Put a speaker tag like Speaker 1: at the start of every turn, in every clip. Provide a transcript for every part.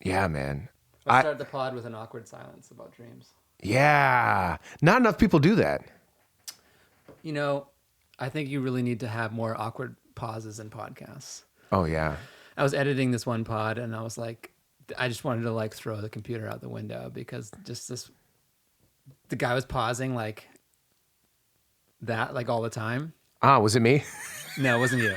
Speaker 1: Yeah, man.
Speaker 2: Let's start the pod with an awkward silence about dreams.
Speaker 1: Yeah. Not enough people do that.
Speaker 2: You know, I think you really need to have more awkward pauses in podcasts.
Speaker 1: Oh, yeah.
Speaker 2: I was editing this one pod and I was like, I just wanted to like throw the computer out the window because the guy was pausing like that, like all the time.
Speaker 1: Was it me?
Speaker 2: No, it wasn't you.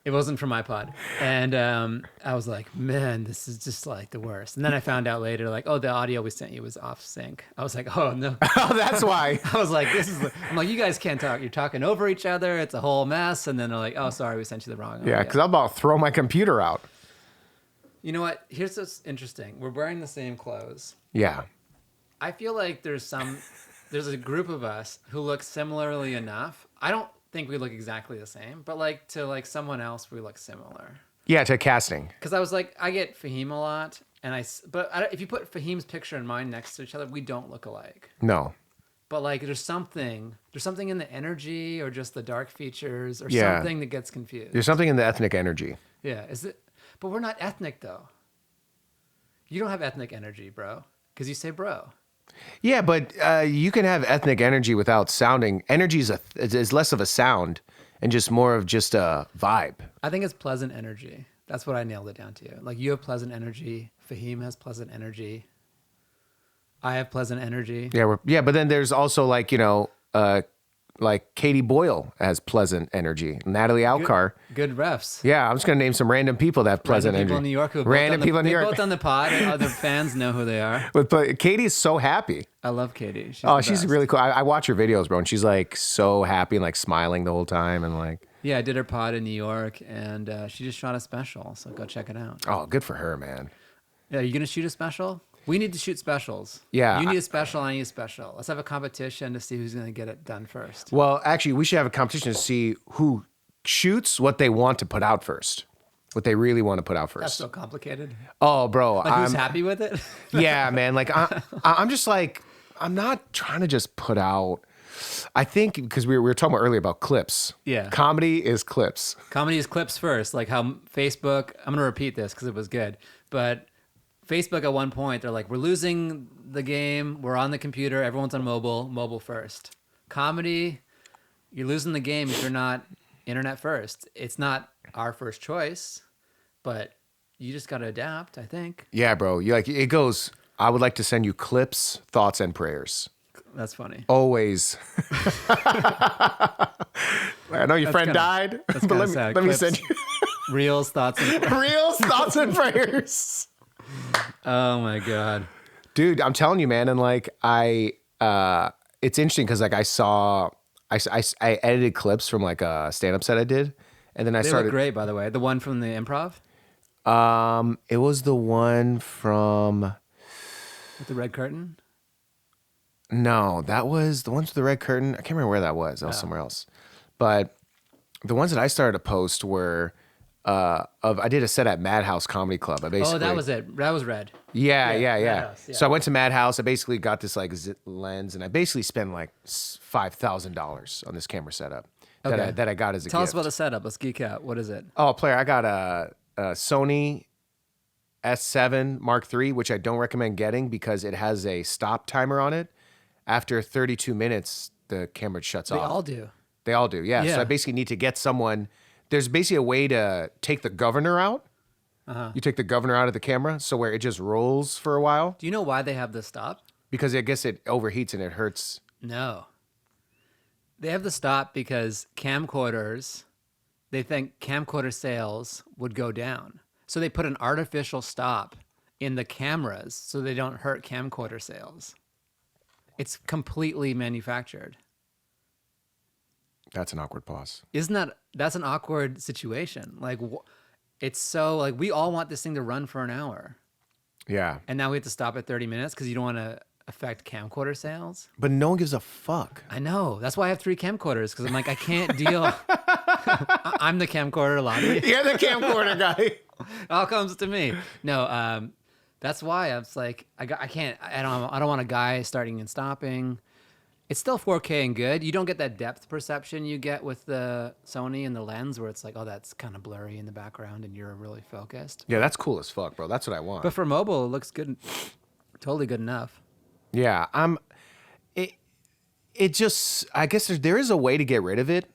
Speaker 2: It wasn't from my pod. And I was like, man, this is just like the worst. And then I found out later, like, oh, the audio we sent you was off sync. I was like, oh, no.
Speaker 1: Oh, that's why.
Speaker 2: I was like, I'm like, you guys can't talk. You're talking over each other. It's a whole mess. And then they're like, oh, sorry, we sent you the wrong audio.
Speaker 1: Yeah, because I'm about to throw my computer out.
Speaker 2: You know what? Here's what's interesting. We're wearing the same clothes.
Speaker 1: Yeah.
Speaker 2: I feel like there's a group of us who look similarly enough. I don't think we look exactly the same, but like to like someone else, we look similar.
Speaker 1: Yeah, to casting.
Speaker 2: Because I was like, I get Fahim a lot, if you put Fahim's picture and mine next to each other, we don't look alike.
Speaker 1: No.
Speaker 2: But like, there's something in the energy or just the dark features or something that gets confused.
Speaker 1: There's something in the ethnic energy.
Speaker 2: Yeah, is it? But we're not ethnic though. You don't have ethnic energy, bro, because you say bro.
Speaker 1: Yeah, but you can have ethnic energy without sounding. Energy is less of a sound and just more of just a vibe.
Speaker 2: I think it's pleasant energy. That's what I nailed it down to. Like you have pleasant energy. Fahim has pleasant energy. I have pleasant energy.
Speaker 1: Yeah, but then there's also like, like Katie Boyle has pleasant energy. Natalie Alcar.
Speaker 2: Good refs.
Speaker 1: Yeah, I'm just going to name some random people that have pleasant energy.
Speaker 2: People in New York who both on the pod and other fans know who they are.
Speaker 1: But Katie's so happy.
Speaker 2: I love Katie.
Speaker 1: She's really cool. I watch her videos, bro, and she's like so happy and like smiling the whole time and like.
Speaker 2: Yeah, I did her pod in New York and she just shot a special, so go check it out.
Speaker 1: Oh, good for her, man.
Speaker 2: Yeah, are you going to shoot a special? We need to shoot specials.
Speaker 1: Yeah.
Speaker 2: You need a special, I need a special. Let's have a competition to see who's going to get it done first.
Speaker 1: Well, actually, we should have a competition to see who shoots what they want to put out first. What they really want to put out first.
Speaker 2: That's so complicated.
Speaker 1: Oh, bro.
Speaker 2: Like, who's happy with it?
Speaker 1: Yeah, man. Like, I'm just like, I'm not trying to just put out. I think because we were talking about earlier about clips.
Speaker 2: Yeah.
Speaker 1: Comedy is clips.
Speaker 2: Comedy is clips first. Like how Facebook, I'm going to repeat this because it was good, but Facebook at one point, they're like, we're losing the game. We're on the computer. Everyone's on mobile first. Comedy, you're losing the game if you're not internet first. It's not our first choice, but you just got to adapt, I think.
Speaker 1: Yeah, bro. You like it goes, I would like to send you clips, thoughts, and prayers.
Speaker 2: That's funny.
Speaker 1: Always. I know your friend died, but let me send you
Speaker 2: Reels, thoughts,
Speaker 1: and prayers.
Speaker 2: Oh my God.
Speaker 1: Dude, I'm telling you, man. And like, it's interesting because like I edited clips from like a stand-up set I did. And then
Speaker 2: They look great, by the way. The one from the improv?
Speaker 1: It was the one from.
Speaker 2: With the red curtain?
Speaker 1: No, that was the ones with the red curtain. I can't remember where that was. That was somewhere else. But the ones that I started to post were I did a set at Madhouse Comedy Club.
Speaker 2: That was it. That was red.
Speaker 1: Yeah.
Speaker 2: Madhouse, yeah.
Speaker 1: So I went to Madhouse. I basically got this like lens, and I basically spent like $5,000 on this camera setup that I got as a gift.
Speaker 2: Tell us about the setup. Let's geek out. What is it?
Speaker 1: Oh, player, I got a Sony S7 Mark III, which I don't recommend getting because it has a stop timer on it. After 32 minutes, the camera shuts off. They all do. Yeah. So I basically need to get someone. There's basically a way to take the governor out. Uh-huh. You take the governor out of the camera, so where it just rolls for a while.
Speaker 2: Do you know why they have the stop?
Speaker 1: Because I guess it overheats and it hurts.
Speaker 2: No. They have the stop because they think camcorder sales would go down. So they put an artificial stop in the cameras so they don't hurt camcorder sales. It's completely manufactured.
Speaker 1: That's an awkward pause.
Speaker 2: That's an awkward situation. Like, it's so, like, we all want this thing to run for an hour.
Speaker 1: Yeah.
Speaker 2: And now we have to stop at 30 minutes because you don't want to affect camcorder sales.
Speaker 1: But no one gives a fuck.
Speaker 2: I know. That's why I have 3 camcorders because I'm like, I can't deal. I'm the camcorder lobby.
Speaker 1: You're the camcorder guy.
Speaker 2: It all comes to me. No, that's why I was like, I don't want a guy starting and stopping. It's still 4K and good. You don't get that depth perception you get with the Sony and the lens, where it's like, oh, that's kind of blurry in the background, and you're really focused.
Speaker 1: Yeah, that's cool as fuck, bro. That's what I want.
Speaker 2: But for mobile, it looks good, totally good enough.
Speaker 1: Yeah, It just, I guess there is a way to get rid of it.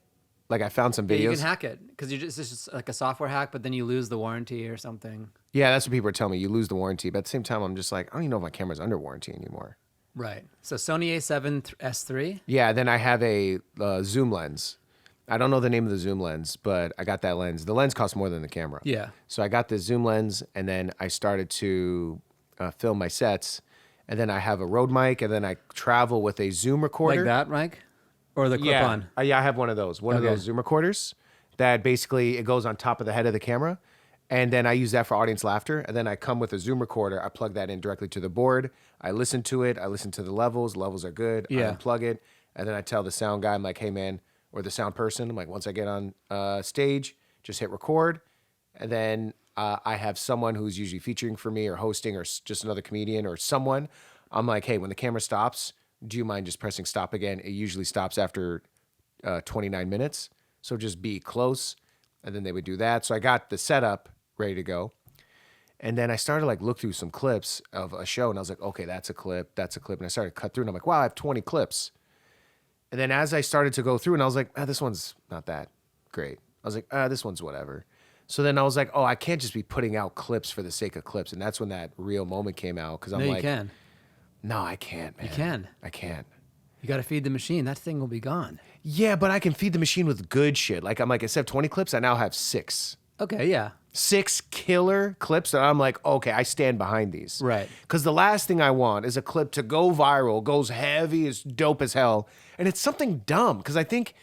Speaker 1: Like I found some videos.
Speaker 2: Yeah, you can hack it because it's just like a software hack, but then you lose the warranty or something.
Speaker 1: Yeah, that's what people are telling me. You lose the warranty, but at the same time, I'm just like, I don't even know if my camera's under warranty anymore.
Speaker 2: Right. So Sony A7S3.
Speaker 1: Yeah, then I have a zoom lens. I don't know the name of the zoom lens, but I got that lens. The lens costs more than the camera.
Speaker 2: Yeah.
Speaker 1: So I got the zoom lens, and then I started to film my sets. And then I have a Rode mic, and then I travel with a Zoom recorder.
Speaker 2: Like that, Mike? Or the clip-on?
Speaker 1: Yeah, I have one of those. One of those Zoom recorders that basically it goes on top of the head of the camera. And then I use that for audience laughter. And then I come with a Zoom recorder. I plug that in directly to the board. I listen to it. I listen to the levels. Levels are good.
Speaker 2: Yeah.
Speaker 1: I unplug it. And then I tell the sound guy, I'm like, hey, man, or the sound person, I'm like, once I get on stage, just hit record. And then I have someone who's usually featuring for me or hosting or just another comedian or someone. I'm like, hey, when the camera stops, do you mind just pressing stop again? It usually stops after 29 minutes. So just be close. And then they would do that. So I got the setup ready to go. And then I started like look through some clips of a show. And I was like, okay, that's a clip. That's a clip. And I started to cut through. And I'm like, wow, I have 20 clips. And then as I started to go through, and I was like, this one's not that great. I was like, this one's whatever. So then I was like, oh, I can't just be putting out clips for the sake of clips. And that's when that real moment came out. Because I'm
Speaker 2: No,
Speaker 1: like,
Speaker 2: you can.
Speaker 1: no, I can't, man.
Speaker 2: You can.
Speaker 1: I can't.
Speaker 2: You got to feed the machine. That thing will be gone.
Speaker 1: Yeah, but I can feed the machine with good shit. Like, I'm like, instead of 20 clips, I now have 6.
Speaker 2: Okay, yeah.
Speaker 1: 6 killer clips that I'm like, okay, I stand behind these.
Speaker 2: Right.
Speaker 1: Because the last thing I want is a clip to go viral, goes heavy, is dope as hell. And it's something dumb. Because I think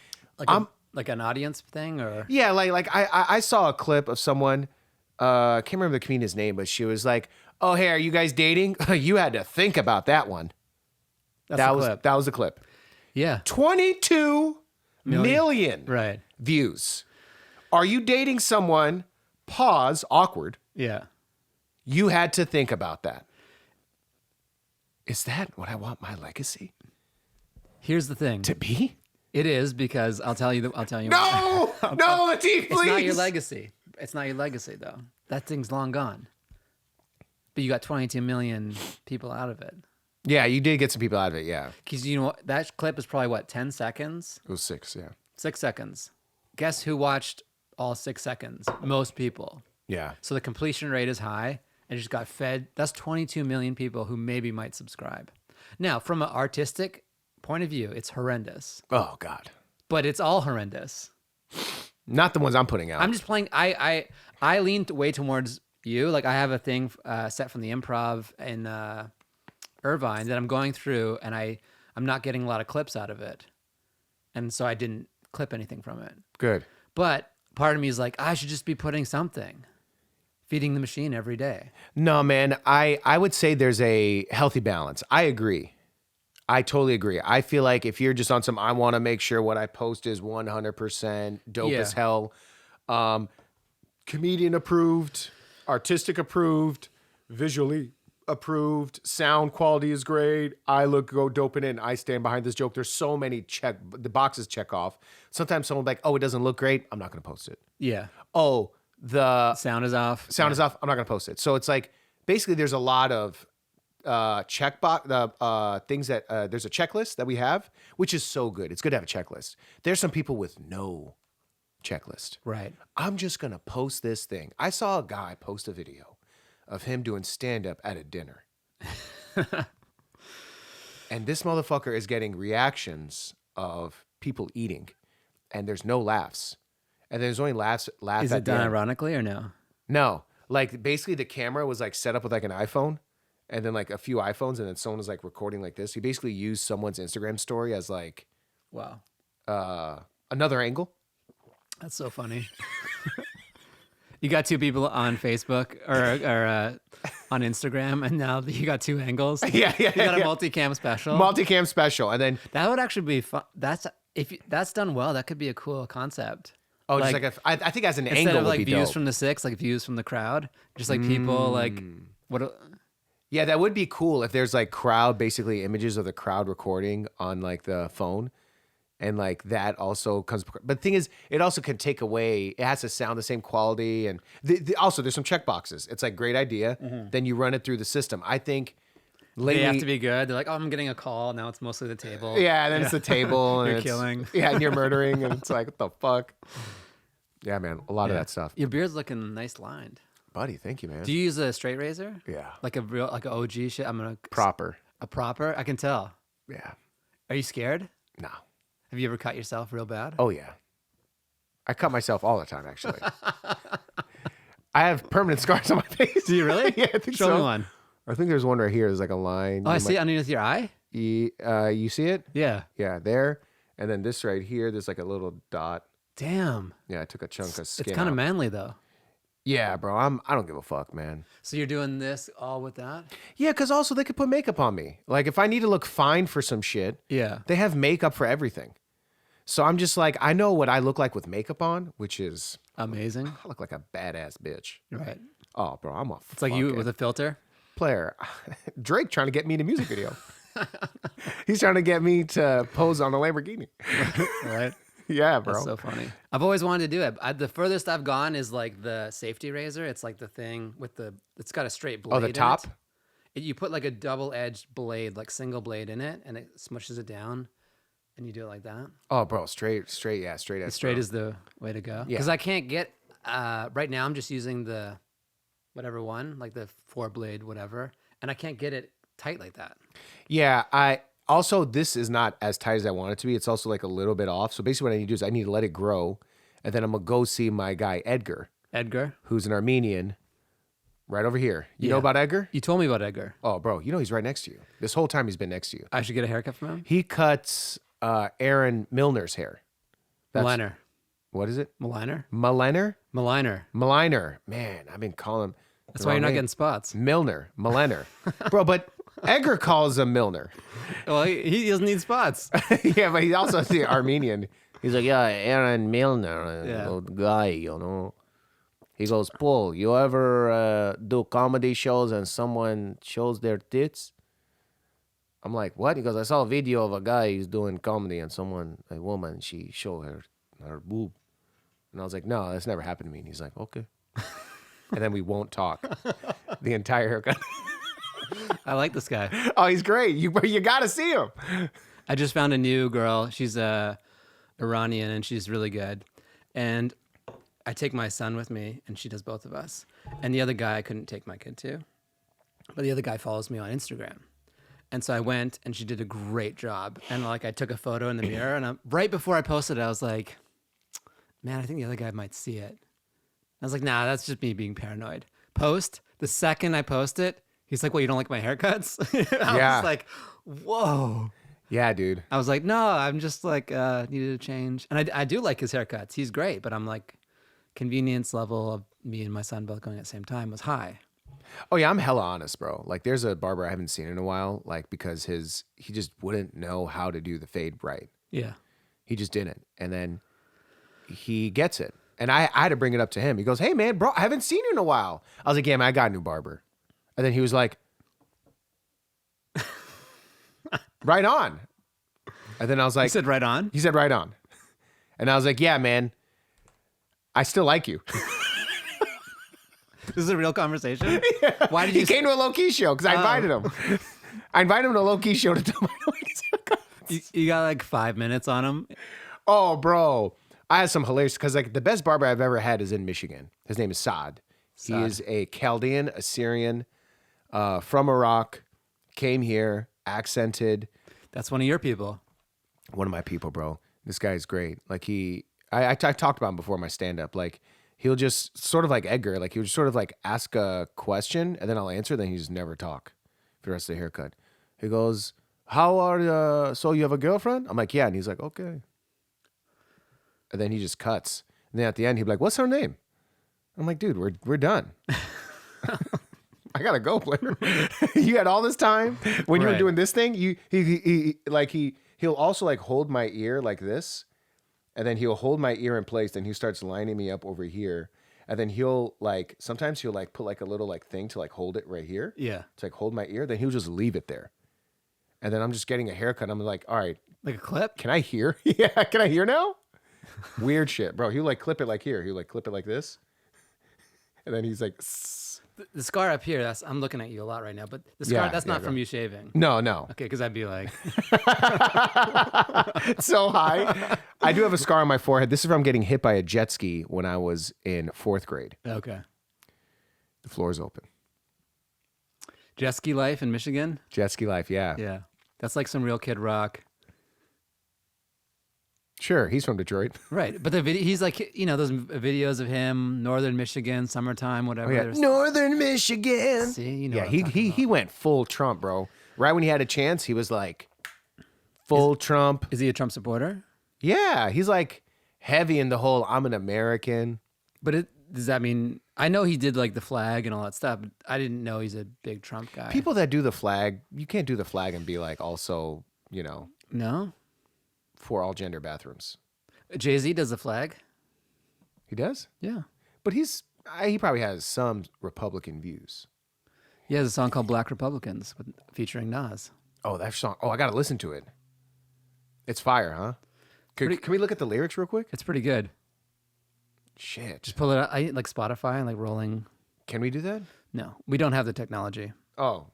Speaker 2: Like an audience thing, or
Speaker 1: yeah, like I saw a clip of someone, I can't remember the comedian's name, but she was like, oh, hey, are you guys dating? You had to think about that one. That was the clip.
Speaker 2: Yeah.
Speaker 1: 22 million
Speaker 2: Right.
Speaker 1: views. Are you dating someone? Pause, awkward.
Speaker 2: Yeah.
Speaker 1: You had to think about that. Is that what I want my legacy
Speaker 2: Here's the thing.
Speaker 1: to be?
Speaker 2: It is, because I'll tell you.
Speaker 1: No, no, Latif, please.
Speaker 2: It's not your legacy. It's not your legacy, though. That thing's long gone. But you got 22 million people out of it.
Speaker 1: Yeah, you did get some people out of it, yeah.
Speaker 2: Because you know what? That clip is probably, 10 seconds?
Speaker 1: It was 6, yeah.
Speaker 2: 6 seconds. Guess who watched all 6 seconds? Most people.
Speaker 1: Yeah.
Speaker 2: So the completion rate is high, and just got fed. That's 22 million people who maybe might subscribe. Now, from an artistic point of view, it's horrendous.
Speaker 1: Oh, God.
Speaker 2: But it's all horrendous.
Speaker 1: Not the ones I'm putting out.
Speaker 2: I'm just playing. I lean way towards you. Like, I have a thing set from the Improv in Irvine that I'm going through, and I'm not getting a lot of clips out of it, and so I didn't clip anything from it.
Speaker 1: Good.
Speaker 2: But part of me is like, I should just be putting something, feeding the machine every day.
Speaker 1: No, man, I would say there's a healthy balance. I agree. I totally agree. I feel like if you're just on some, I want to make sure what I post is 100% dope
Speaker 2: Yeah.
Speaker 1: as hell, comedian approved, artistic approved, visually approved, sound quality is great, I go dope in it, and I stand behind this joke. There's so many the boxes check off. Sometimes someone's like, oh, it doesn't look great, I'm not going to post it.
Speaker 2: Yeah.
Speaker 1: Oh, the
Speaker 2: Sound is off.
Speaker 1: sound is off, I'm not going to post it. So it's like, basically there's a lot of things that there's a checklist that we have, which is so good. It's good to have a checklist. There's some people with no checklist.
Speaker 2: Right.
Speaker 1: I'm just going to post this thing. I saw a guy post a video of him doing stand-up at a dinner. And this motherfucker is getting reactions of people eating, and there's no laughs. And there's only laugh
Speaker 2: Is
Speaker 1: at
Speaker 2: it
Speaker 1: the
Speaker 2: done
Speaker 1: end.
Speaker 2: ironically or no?
Speaker 1: No. Like, basically the camera was like set up with like an iPhone, and then like a few iPhones, and then someone was like recording like this. He basically used someone's Instagram story as like
Speaker 2: Wow.
Speaker 1: another angle.
Speaker 2: That's so funny. You got 2 people on Facebook or on Instagram, and now you got 2 angles.
Speaker 1: Yeah.
Speaker 2: You got a multicam special.
Speaker 1: Multicam special. And then,
Speaker 2: That would actually be fun. That's done well. That could be a cool concept.
Speaker 1: just like I think as an
Speaker 2: Instead
Speaker 1: angle
Speaker 2: of
Speaker 1: would
Speaker 2: like
Speaker 1: be
Speaker 2: views
Speaker 1: dope.
Speaker 2: from the 6, like views from the crowd, just like people like what?
Speaker 1: Yeah, that would be cool if there's like crowd, basically images of the crowd recording on like the phone. And like that also comes, but the thing is, it also can take away. It has to sound the same quality, and also there's some check boxes. It's like great idea. Then you run it through the system. I think lately,
Speaker 2: They have to be good. They're like, oh, I'm getting a call. Now it's mostly the table.
Speaker 1: yeah, and then it's the table, and
Speaker 2: You're
Speaker 1: it's,
Speaker 2: killing.
Speaker 1: yeah, and you're murdering, and it's like what the fuck. Yeah, man, a lot of that stuff,
Speaker 2: Your beard's looking nice lined.
Speaker 1: buddy. Thank you, man.
Speaker 2: Do you use a straight razor?
Speaker 1: Yeah,
Speaker 2: Like a real, like an OG shit? I'm gonna
Speaker 1: proper.
Speaker 2: a proper. I can tell.
Speaker 1: Yeah,
Speaker 2: Are you scared?
Speaker 1: no.
Speaker 2: Have you ever cut yourself real bad?
Speaker 1: Oh yeah, I cut myself all the time. Actually, I have permanent scars on my face.
Speaker 2: Do you really?
Speaker 1: Yeah, I think
Speaker 2: Show
Speaker 1: so.
Speaker 2: me one.
Speaker 1: I think there's one right here. There's like a line.
Speaker 2: Oh, I see it underneath your eye.
Speaker 1: You see it?
Speaker 2: Yeah.
Speaker 1: Yeah, there. And then this right here, there's like a little dot.
Speaker 2: Damn.
Speaker 1: Yeah, I took a chunk of skin.
Speaker 2: It's kind of
Speaker 1: out.
Speaker 2: manly though.
Speaker 1: Yeah, bro. I don't give a fuck, man.
Speaker 2: So you're doing this all with that?
Speaker 1: Yeah, because also they could put makeup on me. Like if I need to look fine for some shit,
Speaker 2: Yeah.
Speaker 1: they have makeup for everything. So I'm just like, I know what I look like with makeup on, which is
Speaker 2: Amazing.
Speaker 1: I look like a badass bitch.
Speaker 2: Right.
Speaker 1: Oh, bro, I'm a
Speaker 2: It's like you with a filter.
Speaker 1: player. Drake trying to get me in a music video. He's trying to get me to pose on a Lamborghini.
Speaker 2: Right.
Speaker 1: Yeah, bro.
Speaker 2: That's so funny. I've always wanted to do it. The furthest I've gone is like the safety razor. It's like the thing with it's got a straight blade.
Speaker 1: Oh, the
Speaker 2: in
Speaker 1: top?
Speaker 2: You put like a double-edged blade, like single blade in it, and it smushes it down, and you do it like that.
Speaker 1: Oh, bro, straight, yeah, straight as
Speaker 2: Straight
Speaker 1: bro.
Speaker 2: is the way to go.
Speaker 1: Yeah.
Speaker 2: Because I can't get right now. I'm just using the whatever one, like the 4-blade whatever, and I can't get it tight like that.
Speaker 1: Yeah, I also this is not as tight as I want it to be. It's also like a little bit off. So basically, what I need to do is I need to let it grow, and then I'm gonna go see my guy Edgar, who's an Armenian, right over here. You know
Speaker 2: Yeah.
Speaker 1: about Edgar?
Speaker 2: You told me about Edgar.
Speaker 1: Oh, bro, you know he's right next to you. This whole time he's been next to you.
Speaker 2: I should get a haircut from him.
Speaker 1: He cuts Aaron Milner's hair.
Speaker 2: Maliner.
Speaker 1: What is it?
Speaker 2: Maliner.
Speaker 1: Maliner. Man, I've been calling him.
Speaker 2: That's why you're not getting spots.
Speaker 1: Milner. Bro, but Edgar calls him Milner.
Speaker 2: Well, he doesn't need spots.
Speaker 1: Yeah, but he's also the Armenian. He's like, yeah, Aaron Milner,
Speaker 2: Yeah.
Speaker 1: guy, you know. He goes, Paul, you ever do comedy shows and someone shows their tits? I'm like, what? He goes, I saw a video of a guy who's doing comedy and a woman, she showed her boob. And I was like, no, that's never happened to me. And he's like, okay. And then we won't talk the entire haircut.
Speaker 2: I like this guy.
Speaker 1: Oh, he's great. You got to see him.
Speaker 2: I just found a new girl. She's Iranian and she's really good. And I take my son with me and she does both of us. And the other guy I couldn't take my kid to. But the other guy follows me on Instagram. And so I went and she did a great job. And like I took a photo in the mirror and right before I posted it, I was like, man, I think the other guy might see it. I was like, nah, that's just me being paranoid. Post. The second I post it, he's like, well, you don't like my haircuts? I was like, whoa.
Speaker 1: Yeah, dude.
Speaker 2: I was like, no, I'm just like, needed a change. And I do like his haircuts. He's great. But I'm like, convenience level of me and my son both going at the same time was high.
Speaker 1: Oh yeah, I'm hella honest, bro. Like there's a barber I haven't seen in a while, like because he just wouldn't know how to do the fade right.
Speaker 2: Yeah.
Speaker 1: He just didn't. And then he gets it. And I had to bring it up to him. He goes, hey man, bro, I haven't seen you in a while. I was like, yeah, man, I got a new barber. And then he was like, right on. And then I was like,
Speaker 2: You said right on?
Speaker 1: he said right on. And I was like, yeah, man, I still like you.
Speaker 2: This is a real conversation?
Speaker 1: Yeah.
Speaker 2: Why did
Speaker 1: He
Speaker 2: you
Speaker 1: came to a low-key show because I invited him. I invited him to a low-key show to tell my
Speaker 2: you got like 5 minutes on him?
Speaker 1: Oh, bro. I had some hilarious, because like the best barber I've ever had is in Michigan. His name is Saad. He is a Chaldean, Assyrian, from Iraq, came here, accented.
Speaker 2: That's one of your people.
Speaker 1: One of my people, bro. This guy is great. Like I talked about him before in my stand-up. Like he'll just sort of like Edgar, like he'll just sort of like ask a question and then I'll answer, then he just never talk for the rest of the haircut. He goes, so you have a girlfriend? I'm like, yeah. And he's like, okay. And then he just cuts. And then at the end, he'd be like, what's her name? I'm like, dude, we're done. I gotta go, player. You had all this time when you were
Speaker 2: Right.
Speaker 1: doing this thing. He'll also like hold my ear like this, and then he'll hold my ear in place. Then he starts lining me up over here, And then he'll like, sometimes he'll like put like a little like thing to like hold it right here.
Speaker 2: Yeah.
Speaker 1: To like hold my ear. Then he'll just leave it there. And then I'm just getting a haircut. I'm like, all right,
Speaker 2: Like a clip?
Speaker 1: can I hear? Yeah, can I hear now? Weird shit, bro. He'll like clip it like here. He'll like clip it like this. And then he's like,
Speaker 2: The scar up here, I'm looking at you a lot right now, but the scar, that's not
Speaker 1: go.
Speaker 2: from you shaving.
Speaker 1: No.
Speaker 2: Okay, because I'd be like,
Speaker 1: So high. I do have a scar on my forehead. This is from getting hit by a jet ski when I was in 4th grade.
Speaker 2: okay.
Speaker 1: The floor is open.
Speaker 2: Jet ski life in Michigan?
Speaker 1: Jet ski life, yeah.
Speaker 2: Yeah. That's like some real Kid Rock.
Speaker 1: Sure, he's from Detroit.
Speaker 2: Right. But the video, he's like, you know, those videos of him, Northern Michigan, summertime, whatever.
Speaker 1: Oh, yeah.
Speaker 2: There's-
Speaker 1: Northern Michigan.
Speaker 2: See, you know
Speaker 1: Yeah,
Speaker 2: what I'm talking
Speaker 1: he went full Trump, bro. Right when he had a chance, he was like full Trump.
Speaker 2: Is he a Trump supporter?
Speaker 1: Yeah, he's like heavy in the whole I'm an American.
Speaker 2: But does that mean, I know he did like the flag and all that stuff, but I didn't know he's a big Trump guy.
Speaker 1: People that do the flag, you can't do the flag and be like also, you know,
Speaker 2: No?
Speaker 1: for all gender bathrooms.
Speaker 2: Jay-Z does the flag?
Speaker 1: He does?
Speaker 2: Yeah.
Speaker 1: But he probably has some Republican views.
Speaker 2: He has a song called Black Republicans featuring Nas.
Speaker 1: Oh, that song. Oh, I got to listen to it. It's fire, huh? Can we look at the lyrics real quick?
Speaker 2: It's pretty good.
Speaker 1: Shit.
Speaker 2: Just pull it out. I like Spotify and like rolling.
Speaker 1: Can we do that?
Speaker 2: No, we don't have the technology.
Speaker 1: Oh.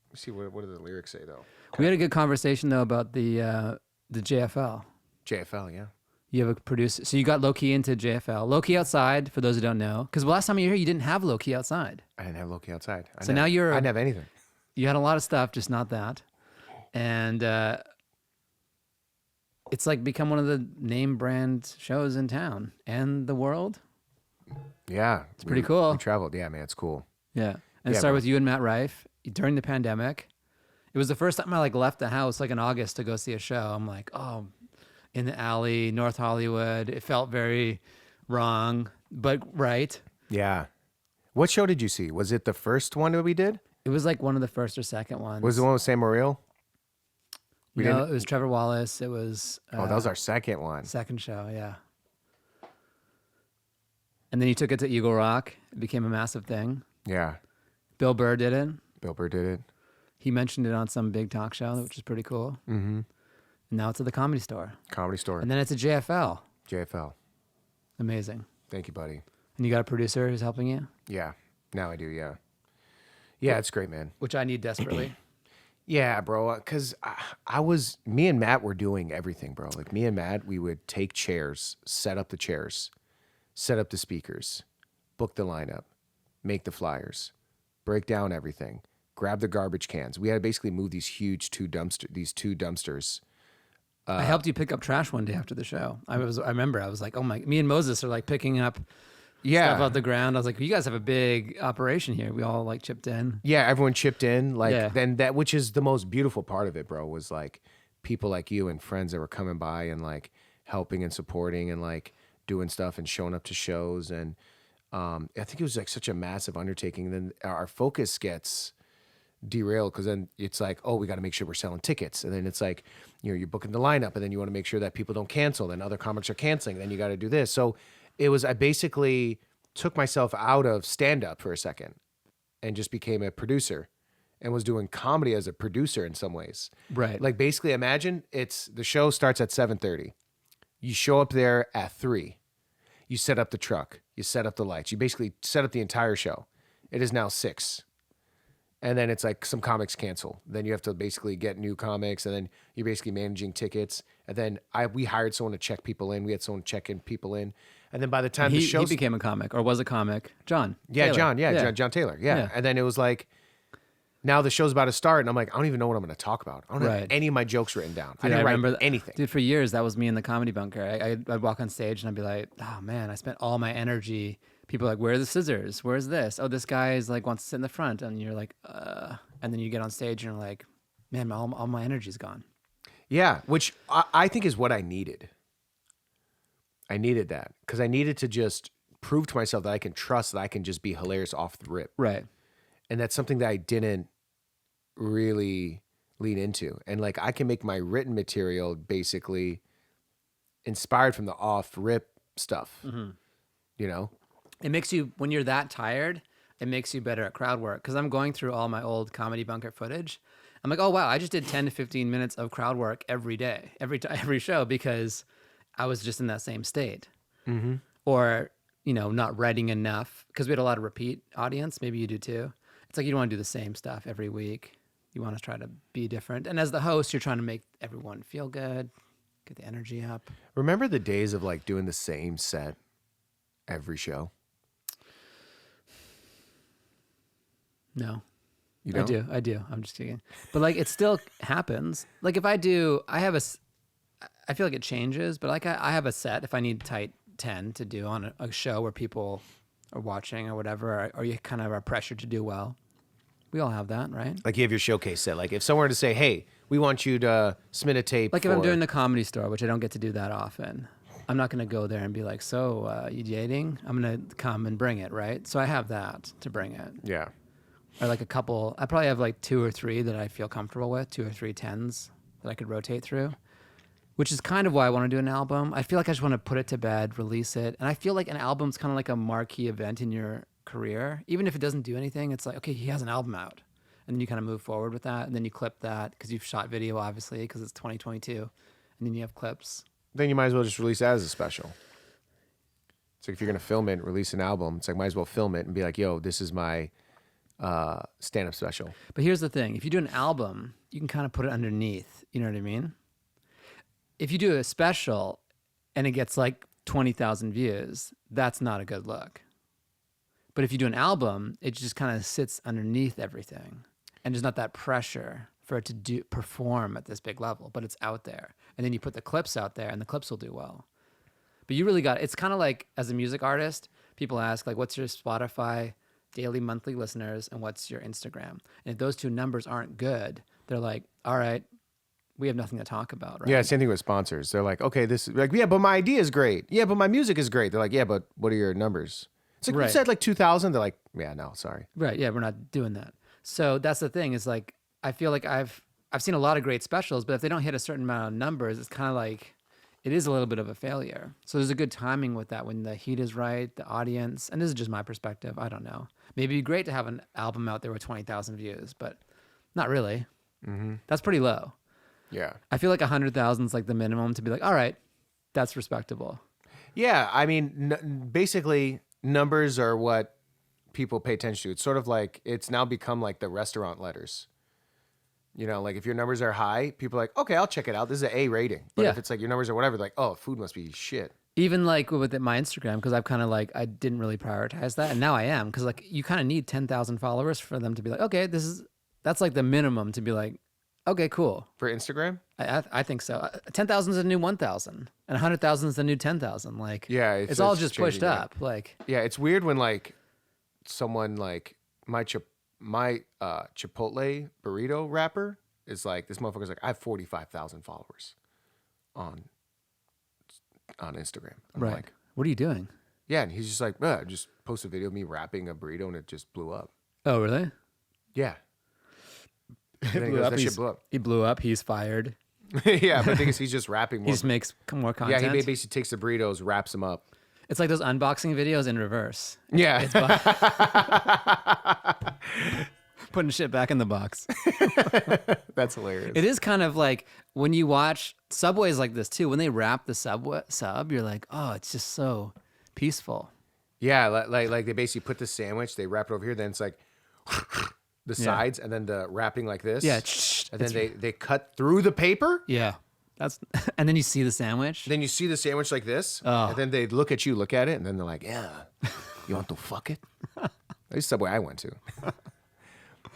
Speaker 1: Let's see, what do the lyrics say, though?
Speaker 2: We had a good conversation though about the JFL.
Speaker 1: JFL, yeah.
Speaker 2: You have a producer, so you got low key into JFL. Low key outside, for those who don't know, because last time you were here, you didn't have low key outside.
Speaker 1: I didn't have Loki outside.
Speaker 2: So now you're-
Speaker 1: I didn't have anything.
Speaker 2: You had a lot of stuff, just not that. And it's like become one of the name brand shows in town and the world.
Speaker 1: Yeah. It's
Speaker 2: pretty cool.
Speaker 1: We traveled. Yeah, man, it's cool.
Speaker 2: Yeah. And it
Speaker 1: Yeah,
Speaker 2: started
Speaker 1: bro.
Speaker 2: with you and Matt Rife during the pandemic. It was the first time I like left the house like in August to go see a show. I'm like, oh, in the alley, North Hollywood. It felt very wrong, but right.
Speaker 1: Yeah. What show did you see? Was it the first one that we did?
Speaker 2: It was like one of the first or second ones.
Speaker 1: Was it the one with Sam Morril? We
Speaker 2: No,
Speaker 1: didn't-
Speaker 2: it was Trevor Wallace. It was
Speaker 1: Oh, that was our second one.
Speaker 2: second show, yeah. And then you took it to Eagle Rock. It became a massive thing.
Speaker 1: Yeah.
Speaker 2: Bill Burr did it.
Speaker 1: Bill Burr did it.
Speaker 2: He mentioned it on some big talk show, which is pretty cool. Mm-hmm. And now it's at the Comedy Store.
Speaker 1: Comedy Store.
Speaker 2: And then it's a JFL.
Speaker 1: JFL.
Speaker 2: Amazing.
Speaker 1: Thank you, buddy.
Speaker 2: And you got a producer who's helping you,
Speaker 1: Yeah. Now I do, yeah. Yeah, it's great, man.
Speaker 2: which I need desperately.
Speaker 1: Yeah, bro. Because me and Matt were doing everything, bro. Like me and Matt, we would take chairs, set up the chairs, set up the speakers, book the lineup, make the flyers, break down everything, grab the garbage cans. We had to basically move these two dumpsters.
Speaker 2: I helped you pick up trash one day after the show. I remember I was like, oh my, me and Moses are like picking up stuff off the ground. I was like, you guys have a big operation here. We all like chipped in.
Speaker 1: Yeah, everyone chipped in. Like
Speaker 2: Yeah.
Speaker 1: then that, which is the most beautiful part of it, bro, was like people like you and friends that were coming by and like helping and supporting and like doing stuff and showing up to shows. And I think it was like such a massive undertaking. And then our focus gets derailed because then it's like, oh, we got to make sure we're selling tickets. And then it's like, you know, you're booking the lineup and then you want to make sure that people don't cancel. Then other comics are canceling. Then you got to do this. So I basically took myself out of stand-up for a second and just became a producer and was doing comedy as a producer in some ways.
Speaker 2: Right.
Speaker 1: Like basically imagine the show starts at 7:30. You show up there at 3. You set up the truck. You set up the lights. You basically set up the entire show. It is now 6. And then it's like some comics cancel. Then you have to basically get new comics, and then you're basically managing tickets. And then we hired someone to check people in. We had someone checking people in. And then by the time the show
Speaker 2: he became a comic or was a comic. John.
Speaker 1: yeah,
Speaker 2: Taylor.
Speaker 1: John, John Taylor, yeah.
Speaker 2: Yeah.
Speaker 1: And then it was like, now the show's about to start, and I'm like, I don't even know what I'm going to talk about. I don't have
Speaker 2: Right.
Speaker 1: any of my jokes written down. I
Speaker 2: Dude,
Speaker 1: didn't
Speaker 2: remember
Speaker 1: write anything.
Speaker 2: Dude, for years, that was me in the comedy bunker. I'd walk on stage and I'd be like, oh man, I spent all my energy. People are like, where are the scissors? Where's this? Oh, this guy is like wants to sit in the front. And you're like, and then you get on stage and you're like, man, all my energy's gone.
Speaker 1: Yeah, which I think is what I needed. I needed that because I needed to just prove to myself that I can trust that I can just be hilarious off the rip.
Speaker 2: Right.
Speaker 1: And that's something that I didn't really lean into. And like I can make my written material basically inspired from the off rip stuff, you know?
Speaker 2: It makes you, when you're that tired, it makes you better at crowd work. Because I'm going through all my old Comedy Bunker footage. I'm like, oh, wow, I just did 10 to 15 minutes of crowd work every day, every show, because I was just in that same state.
Speaker 1: Mm-hmm.
Speaker 2: Or, not writing enough. Because we had a lot of repeat audience. Maybe you do too. It's like you don't want to do the same stuff every week. You want to try to be different. And as the host, you're trying to make everyone feel good, get the energy up.
Speaker 1: Remember the days of like doing the same set every show?
Speaker 2: No.
Speaker 1: You don't?
Speaker 2: I do. I'm just kidding. But like, it still happens. Like if I feel like it changes, but like I have a set if I need tight 10 to do on a show where people are watching or whatever, or you kind of are pressured to do well. We all have that, right?
Speaker 1: Like you have your showcase set. Like if someone were to say, hey, we want you to submit a tape.
Speaker 2: Like if I'm doing the Comedy Store, which I don't get to do that often, I'm not going to go there and be like, so you dating? I'm going to come and bring it, right? So I have that to bring it.
Speaker 1: Yeah.
Speaker 2: Or like a couple, I probably have like 2 or 3 that I feel comfortable with, 2 or 3 10s that I could rotate through, which is kind of why I want to do an album. I feel like I just want to put it to bed, release it. And I feel like an album's kind of like a marquee event in your career. Even if it doesn't do anything, it's like, okay, he has an album out. And then you kind of move forward with that. And then you clip that because you've shot video, obviously, because it's 2022. And then you have clips.
Speaker 1: Then you might as well just release that as a special. It's like if you're going to film it, release an album, it's like might as well film it and be like, yo, this is my stand-up special.
Speaker 2: But here's the thing. If you do an album, you can kind of put it underneath. You know what I mean? If you do a special and it gets like 20,000 views, that's not a good look. But if you do an album, it just kind of sits underneath everything. And there's not that pressure for it to perform at this big level, but it's out there. And then you put the clips out there and the clips will do well. But you really it's kind of like as a music artist, people ask like, what's your Spotify daily, monthly listeners and what's your Instagram? And if those 2 numbers aren't good, they're like, all right, we have nothing to talk about, right?
Speaker 1: Yeah, same thing with sponsors. They're like, okay, yeah, but my idea is great. Yeah, but my music is great. They're like, yeah, but what are your numbers? It's like,
Speaker 2: right.
Speaker 1: You said like 2,000. They're like, yeah, no, sorry.
Speaker 2: Right, yeah, we're not doing that. So that's the thing is like, I feel like I've seen a lot of great specials, but if they don't hit a certain amount of numbers, it's kind of like, it is a little bit of a failure. So there's a good timing with that when the heat is right, the audience, and this is just my perspective, I don't know. Maybe it'd be great to have an album out there with 20,000 views, but not really. Mm-hmm. That's pretty low.
Speaker 1: Yeah.
Speaker 2: I feel like 100,000 is like the minimum to be like, all right, that's respectable.
Speaker 1: Yeah, I mean, basically, numbers are what people pay attention to. It's sort of like, it's now become like the restaurant letters. You know, like if your numbers are high, people are like, okay, I'll check it out. This is an A rating. But if it's like your numbers are whatever, like, oh, food must be shit.
Speaker 2: Even like with my Instagram, because I've kind of like, I didn't really prioritize that. And now I am, because like you kind of need 10,000 followers for them to be like, okay, that's like the minimum to be like, okay, cool.
Speaker 1: For Instagram?
Speaker 2: I think so. 10,000 is the new 1,000 and 100,000 is the new 10,000. Like,
Speaker 1: yeah,
Speaker 2: it's all just pushed up. Like,
Speaker 1: yeah, it's weird when like someone like my Chipotle burrito rapper is like, this motherfucker's like, I have 45,000 followers on Instagram. I'm
Speaker 2: right.
Speaker 1: like,
Speaker 2: what are you doing?
Speaker 1: Yeah, and he's just like, just post a video of me rapping a burrito and it just blew up.
Speaker 2: Oh, really?
Speaker 1: Yeah. That shit blew up.
Speaker 2: He blew up. He's fired.
Speaker 1: Yeah, but the thing is, he's just rapping more.
Speaker 2: He just makes more content.
Speaker 1: Yeah, he basically takes the burritos, wraps them up.
Speaker 2: It's like those unboxing videos in reverse.
Speaker 1: Yeah.
Speaker 2: Putting shit back in the box.
Speaker 1: That's hilarious.
Speaker 2: It is kind of like when you watch Subway's like this too. When they wrap the sub, you're like, oh, it's just so peaceful.
Speaker 1: Yeah, like they basically put the sandwich, they wrap it over here, then it's like the sides, and then the wrapping like this.
Speaker 2: Yeah.
Speaker 1: And then they cut through the paper.
Speaker 2: Yeah. And then you see the sandwich.
Speaker 1: Then you see the sandwich like this. Oh. And then they look at you, look at it, and then they're like, yeah, you want to fuck it? That's Subway I went to.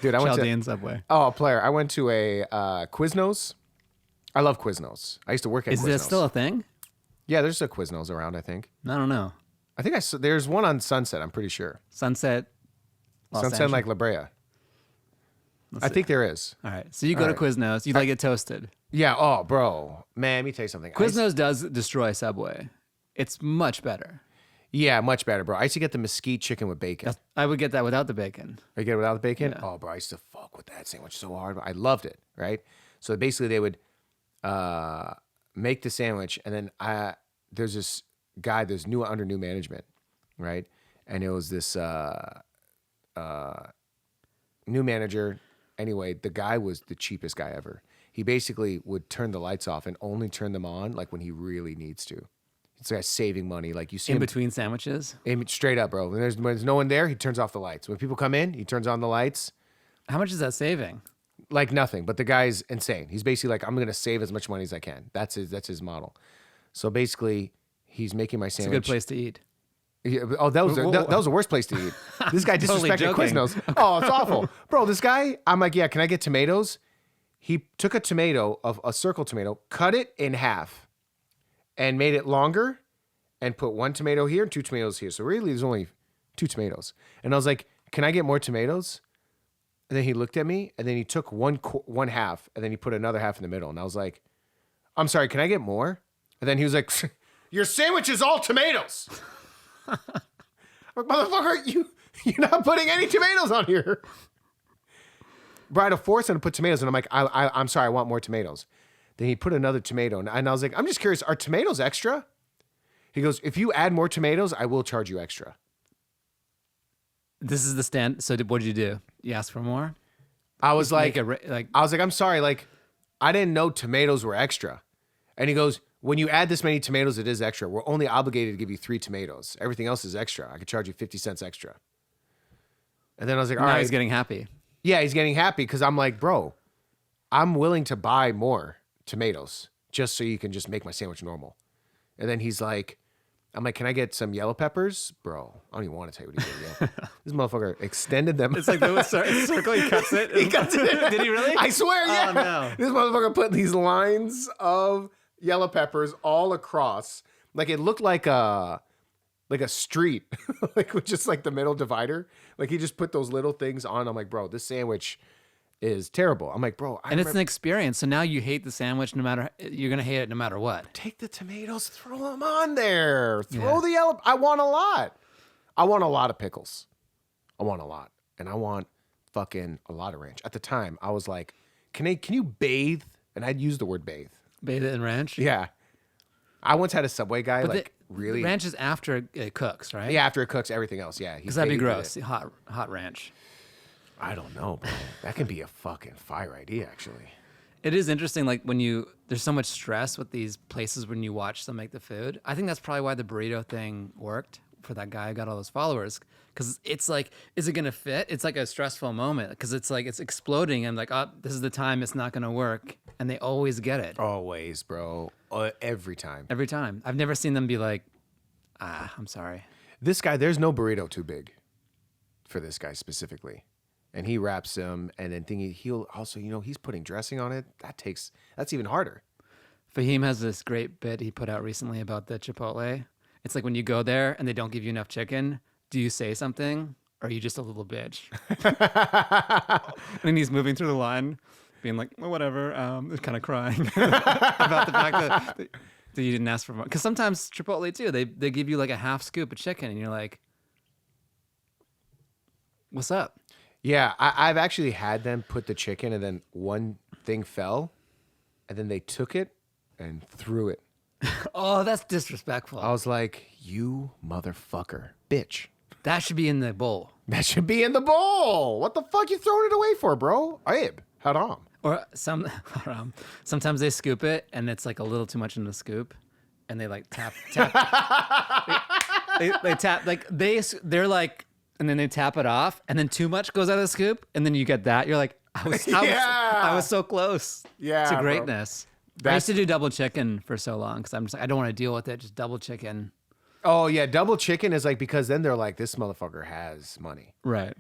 Speaker 1: Dude, I went
Speaker 2: Chaldean Subway.
Speaker 1: Oh, player. I went to a Quiznos. I love Quiznos. I used to work at Quiznos.
Speaker 2: Is this still a thing?
Speaker 1: Yeah, there's a Quiznos around, I think.
Speaker 2: I don't know.
Speaker 1: I think there's one on Sunset, I'm pretty sure.
Speaker 2: Sunset
Speaker 1: Sunset like La Brea. I think there is.
Speaker 2: All right. So you go to Quiznos. You like it toasted.
Speaker 1: Yeah. Oh, bro. Man, let me tell you something.
Speaker 2: Quiznos does destroy Subway. It's much better.
Speaker 1: Yeah, much better, bro. I used to get the mesquite chicken with bacon.
Speaker 2: I would get that without the bacon.
Speaker 1: You get it without the bacon?
Speaker 2: Yeah.
Speaker 1: Oh, bro, I used to fuck with that sandwich so hard. I loved it, right? So basically they would make the sandwich, and then there's this guy that's under new management, right? and it was this new manager. Anyway, the guy was the cheapest guy ever. He basically would turn the lights off and only turn them on like when he really needs to. It's like saving money. Like you see
Speaker 2: In
Speaker 1: him
Speaker 2: between sandwiches.
Speaker 1: straight up, bro. When there's no one there, he turns off the lights. When people come in, he turns on the lights.
Speaker 2: How much is that saving?
Speaker 1: Like nothing. But the guy's insane. He's basically like, I'm gonna save as much money as I can. That's his model. So basically, he's making my
Speaker 2: It's
Speaker 1: sandwich.
Speaker 2: a good place to eat.
Speaker 1: Yeah, oh, that was the worst place to eat. This guy
Speaker 2: Totally
Speaker 1: disrespected
Speaker 2: joking.
Speaker 1: Quiznos. Oh, it's awful, bro. This guy, I'm like, yeah, can I get tomatoes? He took a tomato, of a circle tomato, cut it in half, and made it longer, and put one tomato here and two tomatoes here. So really, there's only 2 tomatoes. And I was like, can I get more tomatoes? And then he looked at me, and then he took one half, and then he put another half in the middle. And I was like, I'm sorry, can I get more? And then he was like, your sandwich is all tomatoes. I'm like, motherfucker, you're not putting any tomatoes on here. Bro, I had to force him to put tomatoes, and I'm like, I'm sorry, I want more tomatoes. Then he put another tomato, and I was like, I'm just curious, are tomatoes extra? He goes, if you add more tomatoes, I will charge you extra.
Speaker 2: This is the stand. So what did you do? You asked for more?
Speaker 1: I was like,
Speaker 2: like
Speaker 1: I was like, I'm sorry, like, I didn't know tomatoes were extra. And he goes, when you add this many tomatoes, it is extra. We're only obligated to give you 3 tomatoes. Everything else is extra. I could charge you 50 cents extra. And then I was like, all
Speaker 2: now
Speaker 1: right.
Speaker 2: he's getting happy.
Speaker 1: Yeah, he's getting happy because I'm like, bro, I'm willing to buy more tomatoes just so you can just make my sandwich normal. And then he's like, I'm like, can I get some yellow peppers? Bro, I don't even want to tell you what he did. Yeah. This motherfucker extended them.
Speaker 2: It's like the circle. He cuts it.
Speaker 1: He cuts it.
Speaker 2: Did he really?
Speaker 1: I swear, yeah.
Speaker 2: Oh, no.
Speaker 1: This motherfucker put these lines of yellow peppers all across. Like it looked like a street, like with just like the middle divider. Like he just put those little things on. I'm like, bro, this sandwich is terrible. I'm like, bro,
Speaker 2: And it's an experience. So now you hate the sandwich you're going to hate it no matter what.
Speaker 1: take the tomatoes, throw them on there. Throw the yellow. I want a lot. I want a lot of pickles. I want a lot. And I want fucking a lot of ranch. At the time, I was like, can you bathe? And I'd use the word bathe.
Speaker 2: Bathe it in ranch?
Speaker 1: Yeah. I once had a Subway guy,
Speaker 2: But
Speaker 1: like really.
Speaker 2: ranch is after it cooks, right?
Speaker 1: Yeah, after it cooks everything else. Yeah.
Speaker 2: Because that'd be gross. Hot ranch.
Speaker 1: I don't know, bro. That can be a fucking fire idea, actually.
Speaker 2: It is interesting, like there's so much stress with these places when you watch them make the food. I think that's probably why the burrito thing worked for that guy who got all those followers. Because it's like, is it going to fit? It's like a stressful moment because it's like, it's exploding. And like, oh, this is the time it's not going to work. And they always get it.
Speaker 1: Always, bro. Every time.
Speaker 2: Every time. I've never seen them be like, I'm sorry.
Speaker 1: This guy, there's no burrito too big for this guy specifically. And he wraps them, and then he'll also, he's putting dressing on it. That's even harder.
Speaker 2: Fahim has this great bit he put out recently about the Chipotle. It's like when you go there and they don't give you enough chicken, do you say something or are you just a little bitch? And he's moving through the line, being like, well, whatever, kind of crying about the fact that you didn't ask for more. Because sometimes Chipotle too, they give you like a half scoop of chicken and you're like, what's up?
Speaker 1: Yeah, I've actually had them put the chicken and then one thing fell and then they took it and threw it.
Speaker 2: Oh, that's disrespectful.
Speaker 1: I was like, you motherfucker, bitch.
Speaker 2: That should be in the bowl.
Speaker 1: That should be in the bowl. What the fuck you throwing it away for, bro? Abe, haram.
Speaker 2: Or sometimes they scoop it and it's like a little too much in the scoop and they like tap. they tap, like they're like, and then they tap it off, and then too much goes out of the scoop, and then you get that. You're like, I was so close to greatness. I used to do double chicken for so long because I'm just like, I don't want to deal with it. Just double chicken.
Speaker 1: Oh yeah, double chicken is like because then they're like, this motherfucker has money.
Speaker 2: Right.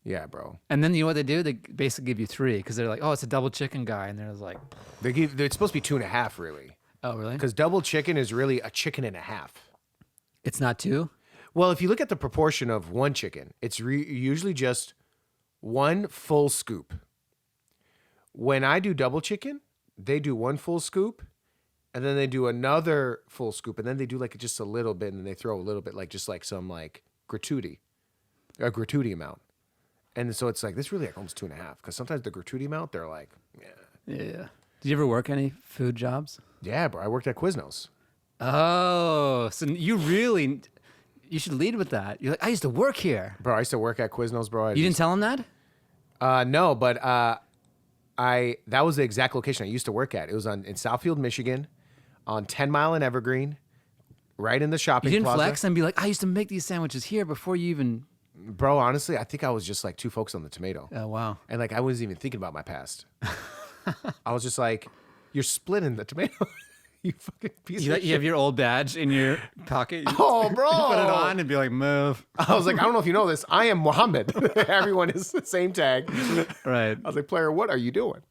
Speaker 1: Yeah, bro.
Speaker 2: And then you know what they do? They basically give you 3 because they're like, oh, it's a double chicken guy, and they're like,
Speaker 1: it's supposed to be 2.5 really.
Speaker 2: Oh really?
Speaker 1: Because double chicken is really a chicken and a half.
Speaker 2: It's not 2.
Speaker 1: Well, if you look at the proportion of one chicken, it's usually just 1 full scoop. When I do double chicken, they do 1 full scoop, and then they do another full scoop, and then they do like just a little bit, and then they throw a little bit, like just like some like a gratuity amount. And so it's like, this really like almost 2.5, because sometimes the gratuity amount, they're like,
Speaker 2: Yeah. Did you ever work any food jobs?
Speaker 1: Yeah, bro, I worked at Quiznos.
Speaker 2: Oh, so you You should lead with that. You're like, I used to work here.
Speaker 1: Bro, I used to work at Quiznos, bro.
Speaker 2: You didn't tell him that?
Speaker 1: No, but that was the exact location I used to work at. It was in Southfield, Michigan, on 10 Mile and Evergreen, right in the shopping
Speaker 2: You didn't
Speaker 1: plaza.
Speaker 2: flex and be like, I used to make these sandwiches here before you even.
Speaker 1: Bro, honestly, I think I was just like too focused on the tomato.
Speaker 2: Oh, wow.
Speaker 1: And like I wasn't even thinking about my past. I was just like, you're splitting the tomato. You fucking piece of shit.
Speaker 2: You have your old badge in your pocket.
Speaker 1: Oh, bro.
Speaker 2: You put it on and be like, move.
Speaker 1: I was like, I don't know if you know this. I am Muhammad. Everyone is the same tag.
Speaker 2: Right.
Speaker 1: I was like, player, what are you doing?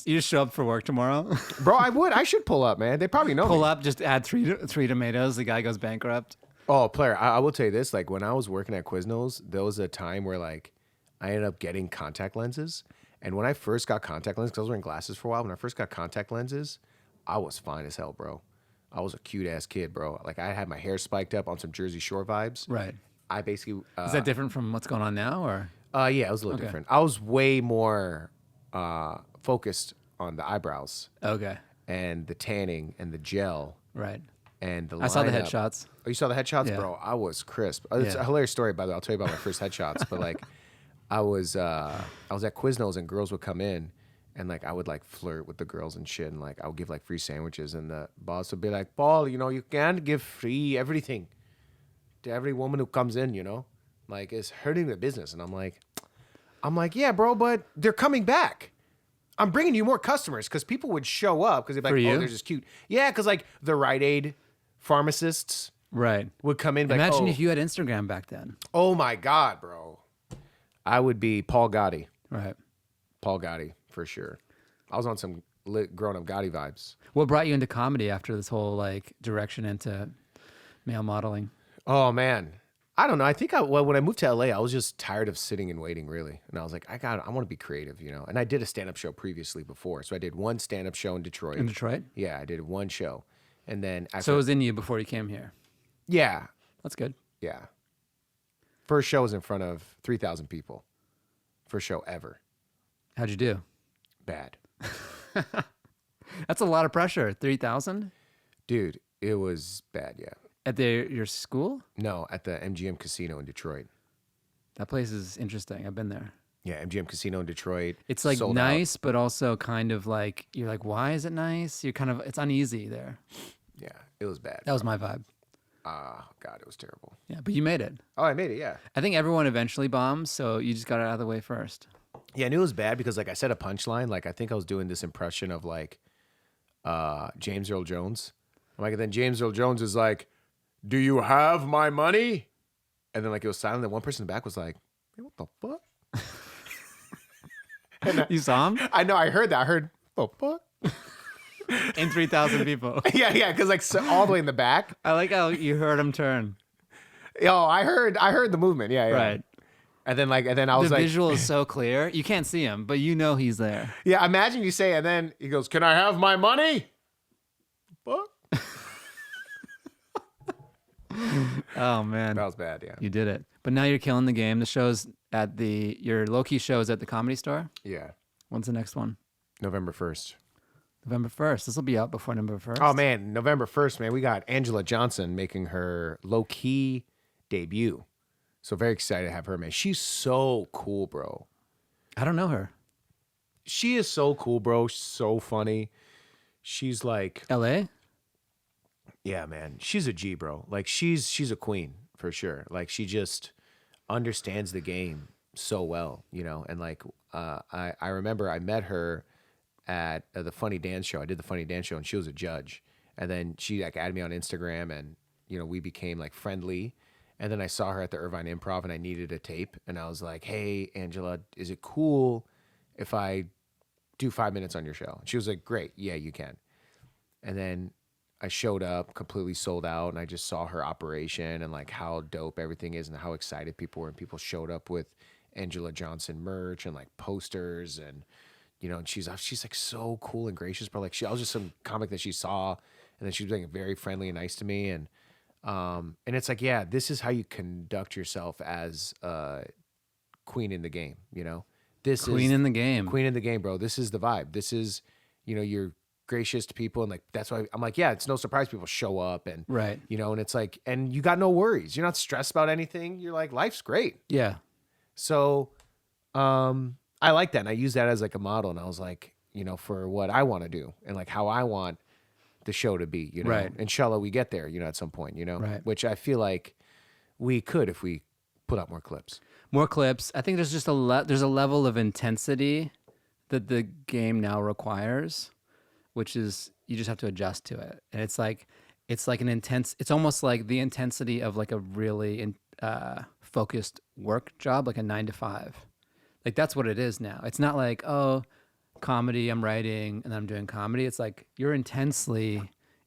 Speaker 2: You just show up for work tomorrow.
Speaker 1: Bro, I would. I should pull up, man. They probably know
Speaker 2: Pull
Speaker 1: me.
Speaker 2: up, just add three tomatoes. The guy goes bankrupt.
Speaker 1: Oh, player, I will tell you this. Like, when I was working at Quiznos, there was a time where, like, I ended up getting contact lenses. And when I first got contact lenses, because I was wearing glasses for a while, when I first got contact lenses, I was fine as hell, bro. I was a cute-ass kid, bro. Like, I had my hair spiked up on some Jersey Shore vibes.
Speaker 2: Right.
Speaker 1: I basically...
Speaker 2: Is that different from what's going on now, or?
Speaker 1: Yeah, it was a little different. I was way more focused on the eyebrows.
Speaker 2: Okay.
Speaker 1: And the tanning and the gel.
Speaker 2: Right.
Speaker 1: And the
Speaker 2: I saw the
Speaker 1: lineup.
Speaker 2: headshots.
Speaker 1: Oh, you saw the headshots?
Speaker 2: Yeah.
Speaker 1: Bro, I was crisp. It's
Speaker 2: Yeah.
Speaker 1: a hilarious story, by the way. I'll tell you about my first headshots. But, like, I was at Quiznos, and girls would come in, and, like, I would, like, flirt with the girls and shit, and, like, I would give, like, free sandwiches, and the boss would be like, Paul, you know, you can't give free everything to every woman who comes in, you know? Like, it's hurting the business. And I'm like, yeah, bro, but they're coming back. I'm bringing you more customers, because people would show up because they'd be
Speaker 2: For
Speaker 1: like,
Speaker 2: you?
Speaker 1: oh, there's this cute. Yeah, because, like, the Rite Aid pharmacists
Speaker 2: Right.
Speaker 1: would come in.
Speaker 2: Imagine
Speaker 1: like,
Speaker 2: if you had Instagram back then.
Speaker 1: oh my God, bro. I would be Paul Gotti.
Speaker 2: Right.
Speaker 1: Paul Gotti, for sure. I was on some grown-up Gotti vibes.
Speaker 2: What brought you into comedy after this whole like direction into male modeling?
Speaker 1: Oh, man. I don't know. I think when I moved to LA, I was just tired of sitting and waiting, really. And I was like, I want to be creative, you know? And I did a stand-up show previously before. So I did one stand-up show in Detroit.
Speaker 2: In Detroit?
Speaker 1: Yeah, I did one show. And then after,
Speaker 2: So it was in you before you came here.
Speaker 1: yeah,
Speaker 2: That's good.
Speaker 1: yeah. First show was in front of 3,000 people. First show ever.
Speaker 2: How'd you do?
Speaker 1: Bad.
Speaker 2: That's a lot of pressure. 3,000
Speaker 1: Dude, it was bad, yeah.
Speaker 2: at your school?
Speaker 1: No, at the MGM Casino in Detroit.
Speaker 2: That place is interesting. I've been there.
Speaker 1: Yeah, MGM Casino in Detroit.
Speaker 2: It's like
Speaker 1: sold out.
Speaker 2: nice, but also kind of like you're like, why is it nice? You're kind of it's uneasy there.
Speaker 1: Yeah, it was bad.
Speaker 2: That was my vibe.
Speaker 1: God, it was terrible.
Speaker 2: Yeah, but you made it.
Speaker 1: Oh, I made it, yeah.
Speaker 2: I think everyone eventually bombs, so you just got it out of the way first.
Speaker 1: Yeah, I knew it was bad because, like, I said a punchline. Like, I think I was doing this impression of, like, James Earl Jones. I'm like, and then James Earl Jones is like, do you have my money? And then, like, it was silent. And one person in the back was like, hey, what the fuck?
Speaker 2: You saw him?
Speaker 1: I know, I heard that. I heard, what the fuck?
Speaker 2: In 3,000 people.
Speaker 1: Yeah, because, like, so all the way in the back.
Speaker 2: I like how you heard him turn.
Speaker 1: Yo, I heard the movement. Yeah.
Speaker 2: Right.
Speaker 1: And then I was
Speaker 2: The
Speaker 1: like,
Speaker 2: visual is so clear. You can't see him, but you know he's there.
Speaker 1: yeah, imagine you say, and then he goes, can I have my money? What?
Speaker 2: Oh man,
Speaker 1: That was bad, yeah.
Speaker 2: you did it. But now you're killing the game. The show's at your low-key show is at the Comedy Store.
Speaker 1: Yeah.
Speaker 2: When's the next one?
Speaker 1: November 1st.
Speaker 2: November 1st. This will be out before November 1st.
Speaker 1: Oh, man. November 1st, man. We got Angela Johnson making her low-key debut. So very excited to have her, man. She's so cool, bro.
Speaker 2: I don't know her.
Speaker 1: She is so cool, bro. She's so funny. She's like,
Speaker 2: L.A.?
Speaker 1: yeah, man. She's a G, bro. Like, she's a queen for sure. Like, she just understands the game so well, you know? And, like, I remember I met her at the Funny Dance Show. I did the Funny Dance Show, and she was a judge. And then she, like, added me on Instagram, and, you know, we became, like, friendly. And then I saw her at the Irvine Improv, and I needed a tape. And I was like, hey, Angela, is it cool if I do 5 minutes on your show? And she was like, great. Yeah, you can. And then I showed up completely sold out, and I just saw her operation and, like, how dope everything is and how excited people were. And people showed up with Angela Johnson merch and, like, posters. And, you know, and she's like, so cool and gracious. But, like, I was just some comic that she saw. And then she was, like, very friendly and nice to me. And it's like, yeah, this is how you conduct yourself as a queen in the game, you know?
Speaker 2: Queen in the game.
Speaker 1: Queen in the game, bro. This is the vibe. This is, you know, you're gracious to people, and like that's why I'm like, yeah, it's no surprise people show up, and
Speaker 2: Right.
Speaker 1: you know, and it's like, and you got no worries. You're not stressed about anything. You're like, life's great.
Speaker 2: Yeah.
Speaker 1: So, I like that, and I use that as like a model, and I was like, you know, for what I want to do and like how I want the show to be, you know.
Speaker 2: Right.
Speaker 1: Inshallah, we get there, you know, at some point, you know,
Speaker 2: Right.
Speaker 1: which I feel like we could if we put out more clips.
Speaker 2: More clips. I think there's just there's a level of intensity that the game now requires, which is you just have to adjust to it. And it's like an intense. It's almost like the intensity of like a really focused work job, like a 9 to 5. Like that's what it is now. It's not like, oh, comedy, I'm writing and I'm doing comedy. It's like you're intensely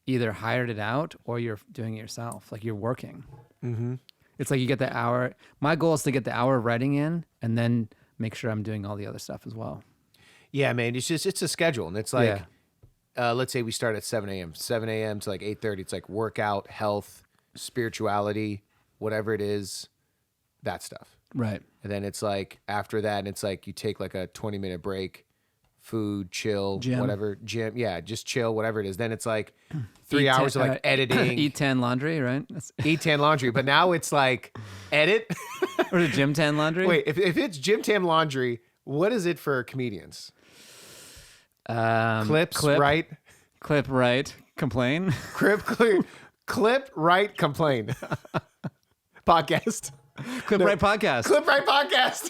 Speaker 2: either hired it out or you're doing it yourself. Like you're working.
Speaker 1: Mm-hmm.
Speaker 2: It's like you get the hour. My goal is to get the hour of writing in and then make sure I'm doing all the other stuff as well.
Speaker 1: Yeah, man. It's a schedule, and it's like, let's say we start at 7 a.m. 7 a.m. to like 8:30. It's like workout, health, spirituality, whatever it is, that stuff.
Speaker 2: Right.
Speaker 1: And then it's like after that, and it's like you take like a 20-minute break, food, chill,
Speaker 2: Gym.
Speaker 1: whatever, gym. Yeah, just chill, whatever it is. Then it's like 3 hours of like editing.
Speaker 2: Eat 10 laundry, right?
Speaker 1: Eat 10 laundry. But now it's like edit.
Speaker 2: Or the gym 10 laundry?
Speaker 1: Wait, if it's gym 10 laundry, what is it for comedians? Clip, right?
Speaker 2: Clip, right. Complain.
Speaker 1: Clip, right, complain. Podcast.
Speaker 2: Clip, right podcast.
Speaker 1: Clip, right, podcast.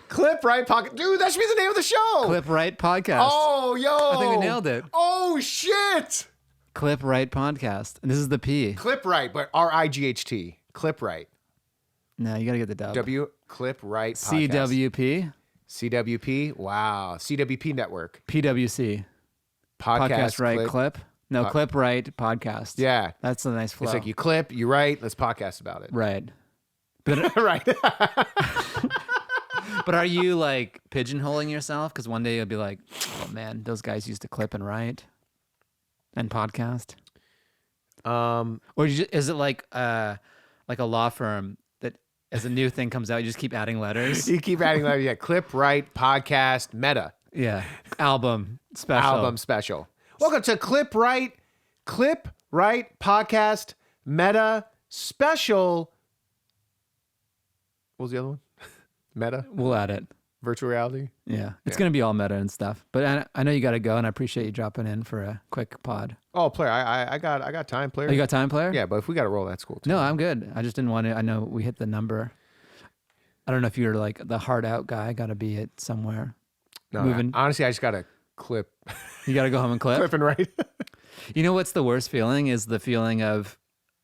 Speaker 1: Clip, right, podcast. Dude, that should be the name of the show.
Speaker 2: Clip, right podcast.
Speaker 1: Oh, yo.
Speaker 2: I think we nailed it.
Speaker 1: Oh, shit.
Speaker 2: Clip, right podcast. And this is the P.
Speaker 1: Clip, right, but R-I-G-H-T. Clip, right.
Speaker 2: No, you got to get the dub.
Speaker 1: Clip, right, podcast.
Speaker 2: CWP.
Speaker 1: CWP. Wow. CWP Network.
Speaker 2: PWC. Podcast right clip. No, clip right podcast.
Speaker 1: Yeah.
Speaker 2: That's a nice flow.
Speaker 1: It's like you clip, you write, let's podcast about it.
Speaker 2: Right. But
Speaker 1: right.
Speaker 2: But are you like pigeonholing yourself? Because one day you'll be like, oh man, those guys used to clip and write and podcast. Or is it like a law firm that as a new thing comes out, you just keep adding letters?
Speaker 1: You keep adding letters. Yeah. Clip, right, podcast, meta.
Speaker 2: Yeah. Album special.
Speaker 1: Welcome to Clip Right Podcast Meta Special. What was the other one? Meta?
Speaker 2: We'll add it.
Speaker 1: Virtual reality?
Speaker 2: Yeah. It's going to be all meta and stuff. But I know you got to go, and I appreciate you dropping in for a quick pod.
Speaker 1: Oh, player. I got time, player.
Speaker 2: Oh, you got time, player?
Speaker 1: Yeah, but if we got to roll, that's cool too.
Speaker 2: No, I'm good. I just didn't want to. I know we hit the number. I don't know if you're like the hard out guy. Got to be it somewhere.
Speaker 1: No,
Speaker 2: moving.
Speaker 1: Honestly, I just got to clip.
Speaker 2: You got to go home and clip?
Speaker 1: Clip and write.
Speaker 2: You know what's the worst feeling is the feeling of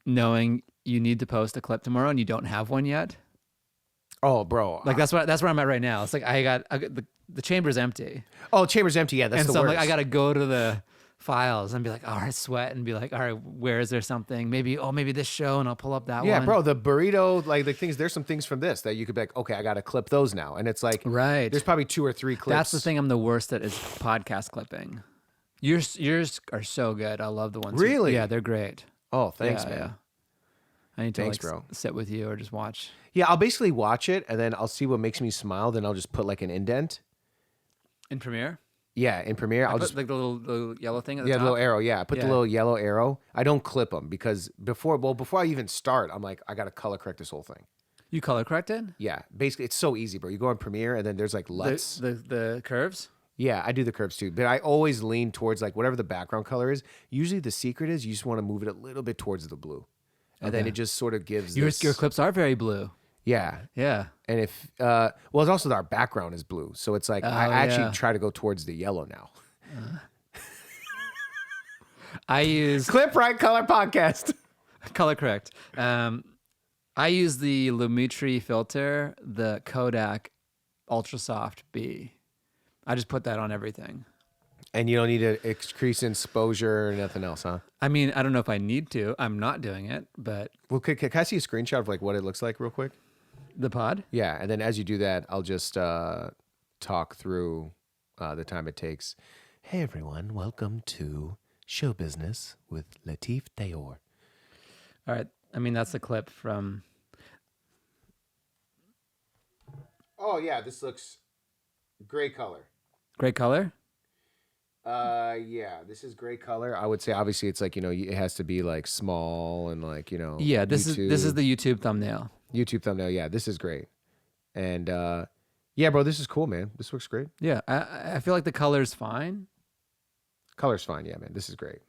Speaker 2: knowing you need to post a clip tomorrow and you don't have one yet.
Speaker 1: Oh, bro.
Speaker 2: Like that's where I'm at right now. It's like I got the chamber's empty.
Speaker 1: Oh, chamber's empty. Yeah, that's
Speaker 2: and
Speaker 1: the
Speaker 2: so
Speaker 1: worst.
Speaker 2: I'm like, I got to go to the files and be like, all right, sweat, and be like, all right, where is there something? Maybe this show, and I'll pull up that one.
Speaker 1: Yeah, bro, the burrito, like the things, there's some things from this that you could be like, okay, I got to clip those now. And it's like,
Speaker 2: right.
Speaker 1: There's probably 2 or 3 clips.
Speaker 2: That's the thing I'm the worst at is podcast clipping. Yours are so good. I love the ones.
Speaker 1: Really?
Speaker 2: Yeah, they're great.
Speaker 1: Oh, thanks,
Speaker 2: Yeah,
Speaker 1: man.
Speaker 2: yeah. I need to
Speaker 1: Thanks, bro.
Speaker 2: sit with you or just watch.
Speaker 1: Yeah, I'll basically watch it and then I'll see what makes me smile. Then I'll just put like an indent.
Speaker 2: In Premiere?
Speaker 1: Yeah, in Premiere, I'll
Speaker 2: put,
Speaker 1: just
Speaker 2: like the little yellow thing at the
Speaker 1: the
Speaker 2: top?
Speaker 1: little arrow. Yeah, I put the
Speaker 2: Yeah.
Speaker 1: little yellow arrow. I don't clip them because before I even start, I'm like, I got to color correct this whole thing.
Speaker 2: You color corrected?
Speaker 1: Yeah, basically, it's so easy, bro. You go on Premiere and then there's like LUTs.
Speaker 2: The curves?
Speaker 1: Yeah, I do the curves too, but I always lean towards like whatever the background color is. Usually the secret is you just want to move it a little bit towards the blue. And then
Speaker 2: Okay.
Speaker 1: it just sort of gives
Speaker 2: Your
Speaker 1: this,
Speaker 2: clips are very blue.
Speaker 1: yeah.
Speaker 2: Yeah.
Speaker 1: And if well, it's also our background is blue, so it's like I actually
Speaker 2: yeah.
Speaker 1: try to go towards the yellow now.
Speaker 2: I use
Speaker 1: Clip Right Color Podcast.
Speaker 2: color correct. I use the Lumetri filter, the Kodak Ultra Soft B. I just put that on everything.
Speaker 1: And you don't need to increase exposure or nothing else, huh?
Speaker 2: I mean, I don't know if I need to. I'm not doing it, but
Speaker 1: Well, can I see a screenshot of like what it looks like real quick?
Speaker 2: the pod?
Speaker 1: Yeah, and then as you do that, I'll just talk through the time it takes. Hey everyone, welcome to Show Business with Latiftayour.
Speaker 2: All right. I mean, that's a clip from.
Speaker 1: Oh yeah, this looks great color.
Speaker 2: Great color?
Speaker 1: Yeah, this is great color. I would say obviously it's like, it has to be like small and like,
Speaker 2: Yeah, this is
Speaker 1: YouTube,
Speaker 2: the YouTube thumbnail.
Speaker 1: YouTube thumbnail. Yeah, this is great. And yeah, bro, this is cool, man. This looks great.
Speaker 2: Yeah, I feel like the color's fine,
Speaker 1: Color's fine. Yeah, man. This is great.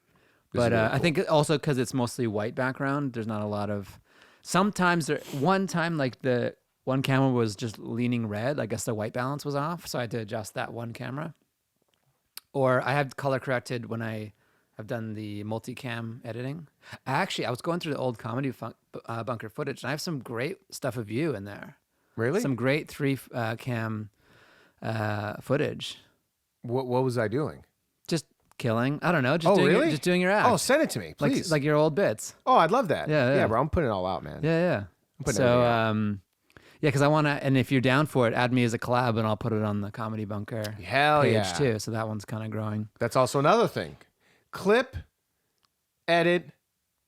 Speaker 1: This
Speaker 2: but
Speaker 1: is really
Speaker 2: I
Speaker 1: cool.
Speaker 2: think also because it's mostly white background, there's not a lot of. Sometimes one time like the one camera was just leaning red. I guess the white balance was off, so I had to adjust that one camera. Or I have color corrected when I've done the multicam editing. I was going through the old comedy bunker footage, and I have some great stuff of you in there.
Speaker 1: Really?
Speaker 2: Some great cam footage.
Speaker 1: What was I doing?
Speaker 2: Just killing. I don't know. Just
Speaker 1: Oh,
Speaker 2: doing
Speaker 1: really?
Speaker 2: just doing your act.
Speaker 1: Oh, send it to me, please.
Speaker 2: like your old bits.
Speaker 1: Oh, I'd love that.
Speaker 2: Yeah, yeah.
Speaker 1: Yeah, bro. I'm putting it all out, man.
Speaker 2: Yeah.
Speaker 1: putting
Speaker 2: So
Speaker 1: everything
Speaker 2: yeah, because I want to. And if you're down for it, add me as a collab, and I'll put it on the comedy bunker
Speaker 1: Hell
Speaker 2: page
Speaker 1: yeah.
Speaker 2: too. So that one's kind of growing.
Speaker 1: That's also another thing. Clip, edit,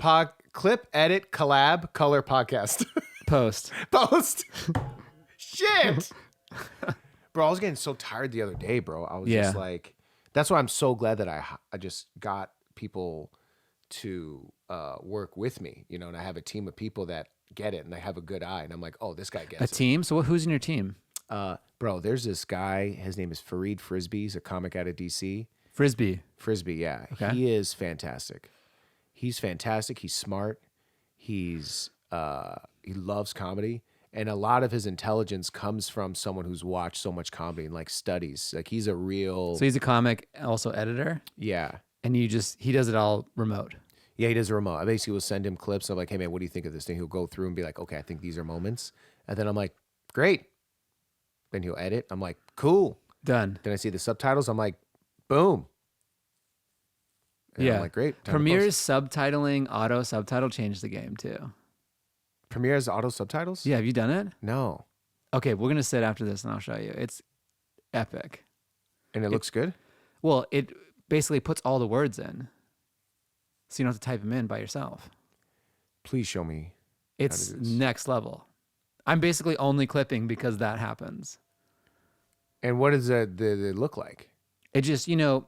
Speaker 1: collab, color podcast.
Speaker 2: Post.
Speaker 1: Post. Shit. Bro, I was getting so tired the other day, bro. I was just
Speaker 2: Yeah.
Speaker 1: like, that's why I'm so glad that I just got people to work with me, and I have a team of people that get it and they have a good eye. And I'm like, oh, this guy
Speaker 2: A
Speaker 1: gets it.
Speaker 2: team. So who's in your team?
Speaker 1: Bro, there's this guy. His name is Fareed Frisbee. He's a comic out of DC.
Speaker 2: Frisbee.
Speaker 1: Frisbee, yeah.
Speaker 2: Okay.
Speaker 1: He is fantastic. He's fantastic. He's smart. He loves comedy. And a lot of his intelligence comes from someone who's watched so much comedy and like studies. Like he's a real
Speaker 2: So he's a comic, also editor,
Speaker 1: yeah.
Speaker 2: and he does it all remote.
Speaker 1: Yeah, he does a remote. I basically will send him clips of like, hey man, what do you think of this thing? He'll go through and be like, okay, I think these are moments. And then I'm like, great. Then he'll edit. I'm like, cool.
Speaker 2: Done.
Speaker 1: Then I see the subtitles. I'm like, boom. And
Speaker 2: Yeah.
Speaker 1: I'm like, great. time to
Speaker 2: Premiere's
Speaker 1: post.
Speaker 2: subtitling, auto subtitle changed the game too.
Speaker 1: Premiere's auto subtitles?
Speaker 2: Yeah, have you done it?
Speaker 1: No.
Speaker 2: Okay, we're gonna sit after this and I'll show you. It's epic.
Speaker 1: And it looks good?
Speaker 2: Well, it basically puts all the words in, so you don't have to type them in by yourself.
Speaker 1: Please show me.
Speaker 2: It's
Speaker 1: do this.
Speaker 2: next level. I'm basically only clipping because that happens.
Speaker 1: And what does it look like?
Speaker 2: It just, so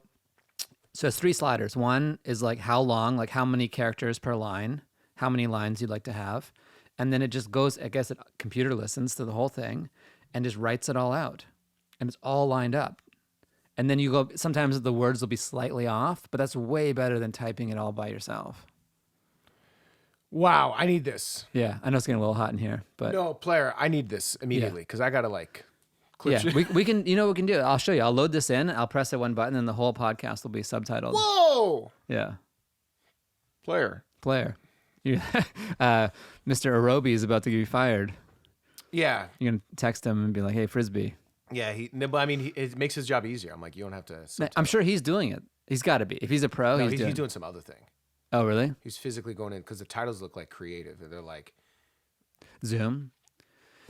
Speaker 2: it's 3 sliders. One is like how long, like how many characters per line, how many lines you'd like to have. And then it just goes, I guess computer listens to the whole thing and just writes it all out. And it's all lined up. And then you go, sometimes the words will be slightly off, but that's way better than typing it all by yourself.
Speaker 1: Wow, I need this.
Speaker 2: Yeah, I know it's getting a little hot in here, but
Speaker 1: No, player, I need this immediately because I got to like clip
Speaker 2: yeah,
Speaker 1: shit.
Speaker 2: we can, what we can do? I'll show you. I'll load this in, I'll press that one button, and the whole podcast will be subtitled.
Speaker 1: Whoa!
Speaker 2: Yeah.
Speaker 1: Player.
Speaker 2: Player. Mr. Arobi is about to be fired.
Speaker 1: Yeah.
Speaker 2: You're going to text him and be like, hey, Frisbee.
Speaker 1: Yeah, but I mean, it makes his job easier. I'm like, you don't have to.
Speaker 2: I'm sure he's doing it. He's got to be. If he's a pro,
Speaker 1: No,
Speaker 2: he's doing
Speaker 1: some other thing.
Speaker 2: Oh, really?
Speaker 1: He's physically going in because the titles look like creative. They're like,
Speaker 2: Zoom.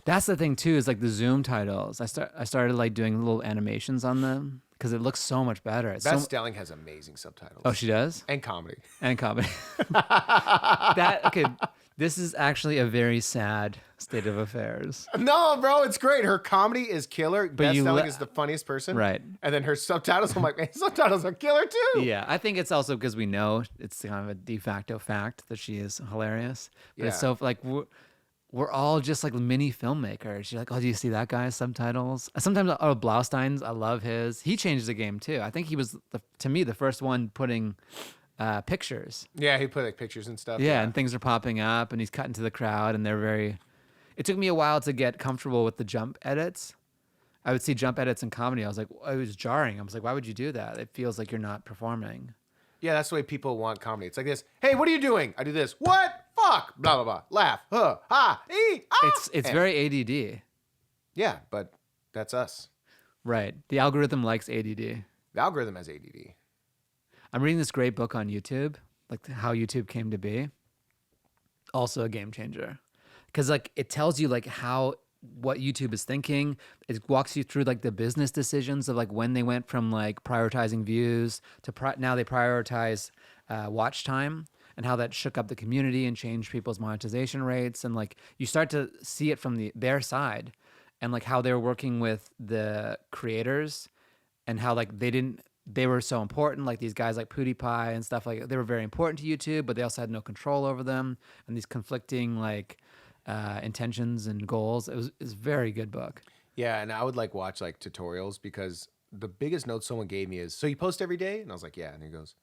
Speaker 2: That's the thing too, is like the Zoom titles. I started like doing little animations on them because it looks so much better. It's
Speaker 1: Beth
Speaker 2: so,
Speaker 1: Stelling has amazing subtitles.
Speaker 2: oh, she does?
Speaker 1: And comedy.
Speaker 2: And comedy. This is actually a very sad state of affairs.
Speaker 1: No, bro, it's great. Her comedy is killer. Beth
Speaker 2: you
Speaker 1: Stelling
Speaker 2: le-
Speaker 1: is the funniest person.
Speaker 2: Right.
Speaker 1: And then her subtitles, I'm like, man, subtitles are killer too.
Speaker 2: Yeah, I think it's also because we know it's kind of a de facto fact that she is hilarious. But it's
Speaker 1: Yeah.
Speaker 2: so like we're all just like mini filmmakers. You're like, oh, do you see that guy's subtitles? Sometimes, oh, Blaustein's, I love his. He changed the game too. I think he was to me the first one putting pictures.
Speaker 1: Yeah, he put like pictures and stuff.
Speaker 2: Yeah, and things are popping up, and he's cutting to the crowd, and they're very. It took me a while to get comfortable with the jump edits. I would see jump edits in comedy. I was like, it was jarring. I was like, why would you do that? It feels like you're not performing.
Speaker 1: Yeah, that's the way people want comedy. It's like this. Hey, what are you doing? I do this. What? Fuck. Blah blah blah. Laugh. Huh. Ha. E. Ah.
Speaker 2: It's
Speaker 1: And-
Speaker 2: very ADD.
Speaker 1: Yeah, but that's us.
Speaker 2: Right. The algorithm likes ADD.
Speaker 1: The algorithm has ADD.
Speaker 2: I'm reading this great book on YouTube, like how YouTube came to be. Also a game changer. Because like it tells you like what YouTube is thinking. It walks you through like the business decisions of like when they went from like prioritizing views to now they prioritize watch time, and how that shook up the community and changed people's monetization rates. And like you start to see it from their side, and like how they're working with the creators, and how like they they were so important. Like these guys like PewDiePie and stuff, like they were very important to YouTube, but they also had no control over them, and these conflicting like intentions and goals. It's a very good book.
Speaker 1: Yeah, and I would like watch like tutorials because the biggest note someone gave me is, so you post every day? And I was like, yeah. And he goes,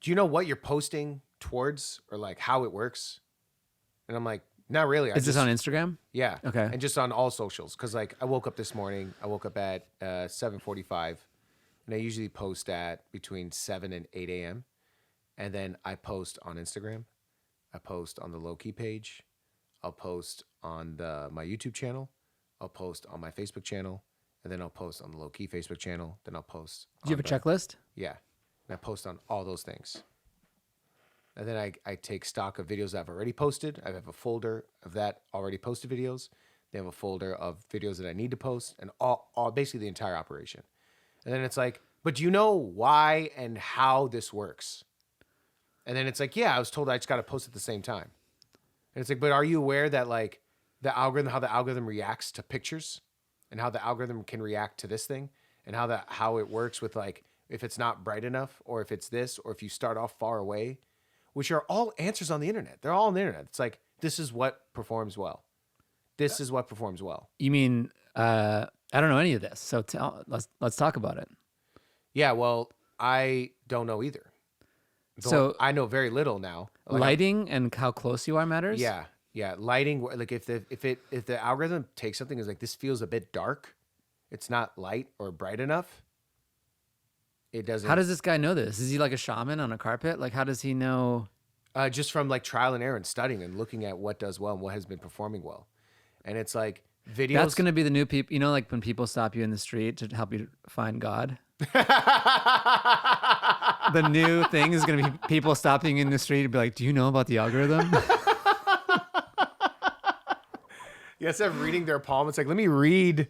Speaker 1: do you know what you're posting towards or like how it works? And I'm like, not really.
Speaker 2: Is this on Instagram?
Speaker 1: Yeah.
Speaker 2: Okay.
Speaker 1: And just on all socials. Because like I woke up this morning, I woke up at 7:45 and I usually post at between 7 and 8 a.m. And then I post on Instagram. I post on the low key page. I'll post on my YouTube channel. I'll post on my Facebook channel. And then I'll post on the low key Facebook channel. Then I'll post.
Speaker 2: Do you have a checklist?
Speaker 1: Yeah. And I post on all those things. And then I take stock of videos I've already posted. I have a folder of that already posted videos. They have a folder of videos that I need to post and all basically the entire operation. And then it's like, but do you know why and how this works? And then it's like, yeah, I was told I just got to post at the same time. And it's like, but are you aware that like how the algorithm reacts to pictures and how the algorithm can react to this thing and how it works with like, if it's not bright enough or if it's this, or if you start off far away, which are all answers on the internet. They're all on the internet. It's like, this is what performs well. This is what performs well.
Speaker 2: You mean, I don't know any of this. So let's talk about it.
Speaker 1: Yeah, well, I don't know either.
Speaker 2: So
Speaker 1: I know very little now. Like
Speaker 2: lighting and how close you are matters?
Speaker 1: Yeah. Lighting, like if the algorithm takes something is like, this feels a bit dark, it's not light or bright enough, it doesn't.
Speaker 2: How does this guy know this? Is he like a shaman on a carpet? Like, how does he know?
Speaker 1: Just from like trial and error and studying and looking at what does well and what has been performing well. And it's like videos.
Speaker 2: That's going to be the new people. You know, like when people stop you in the street to help you find God. The new thing is going to be people stopping in the street to be like, do you know about the algorithm?
Speaker 1: Yeah, instead of reading their palm, it's like, let me read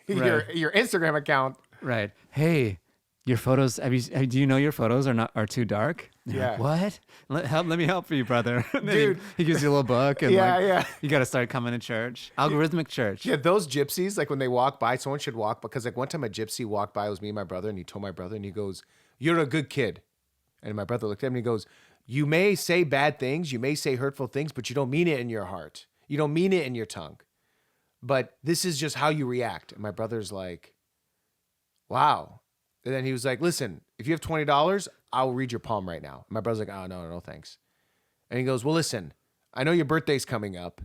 Speaker 1: your Instagram account.
Speaker 2: Right. Hey, your photos. Do you know your photos are too dark?
Speaker 1: Yeah.
Speaker 2: Like, what? Let me help you, brother.
Speaker 1: Dude.
Speaker 2: He gives you a little book. And
Speaker 1: Yeah.
Speaker 2: You got to start coming to church. Algorithmic church.
Speaker 1: Yeah, those gypsies, like when they walk by, someone should walk, because like one time a gypsy walked by, it was me and my brother, and he told my brother, and he goes, you're a good kid. And my brother looked at him and he goes, you may say bad things, you may say hurtful things, but you don't mean it in your heart. You don't mean it in your tongue. But this is just how you react. And my brother's like, wow. And then he was like, listen, if you have $20, I'll read your palm right now. And my brother's like, oh, no, thanks. And he goes, well, listen, I know your birthday's coming up,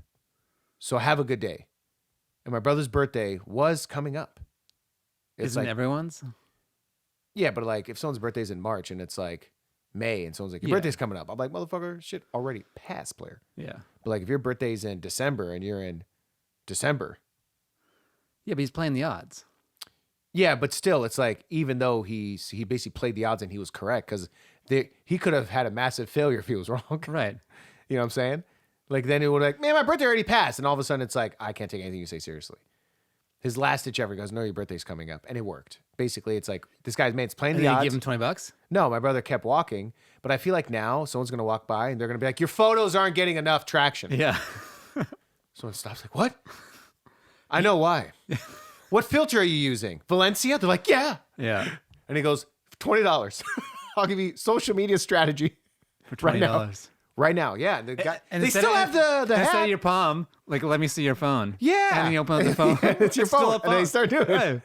Speaker 1: so have a good day. And my brother's birthday was coming up.
Speaker 2: Isn't like, everyone's?
Speaker 1: Yeah, but like if someone's birthday's in March and it's like May and someone's like, your birthday's coming up. I'm like, motherfucker, shit already passed, player.
Speaker 2: Yeah.
Speaker 1: But like if your birthday's in December and you're in December.
Speaker 2: Yeah, but he's playing the odds.
Speaker 1: Yeah, but still, it's like, even though he basically played the odds and he was correct, because he could have had a massive failure if he was wrong.
Speaker 2: Right.
Speaker 1: You know what I'm saying? Like then it would like, man, my birthday already passed. And all of a sudden it's like, I can't take anything you say seriously. His last ditch ever goes, no, your birthday's coming up. And it worked. Basically, it's like, this guy's man's playing
Speaker 2: and
Speaker 1: the odds.
Speaker 2: You give him $20?
Speaker 1: No, my brother kept walking. But I feel like now someone's going to walk by and they're going to be like, your photos aren't getting enough traction.
Speaker 2: Yeah.
Speaker 1: Someone stops like, what? I know why. What filter are you using? Valencia? They're like, yeah.
Speaker 2: Yeah.
Speaker 1: And he goes, $20. I'll give you social media strategy
Speaker 2: for $20.
Speaker 1: Right now, yeah. The guy,
Speaker 2: and
Speaker 1: they still have the hat.
Speaker 2: Instead of your palm, like, let me see your phone.
Speaker 1: Yeah.
Speaker 2: And then you open up the phone.
Speaker 1: Yeah, it's your phone. And then you start doing it.
Speaker 2: Right.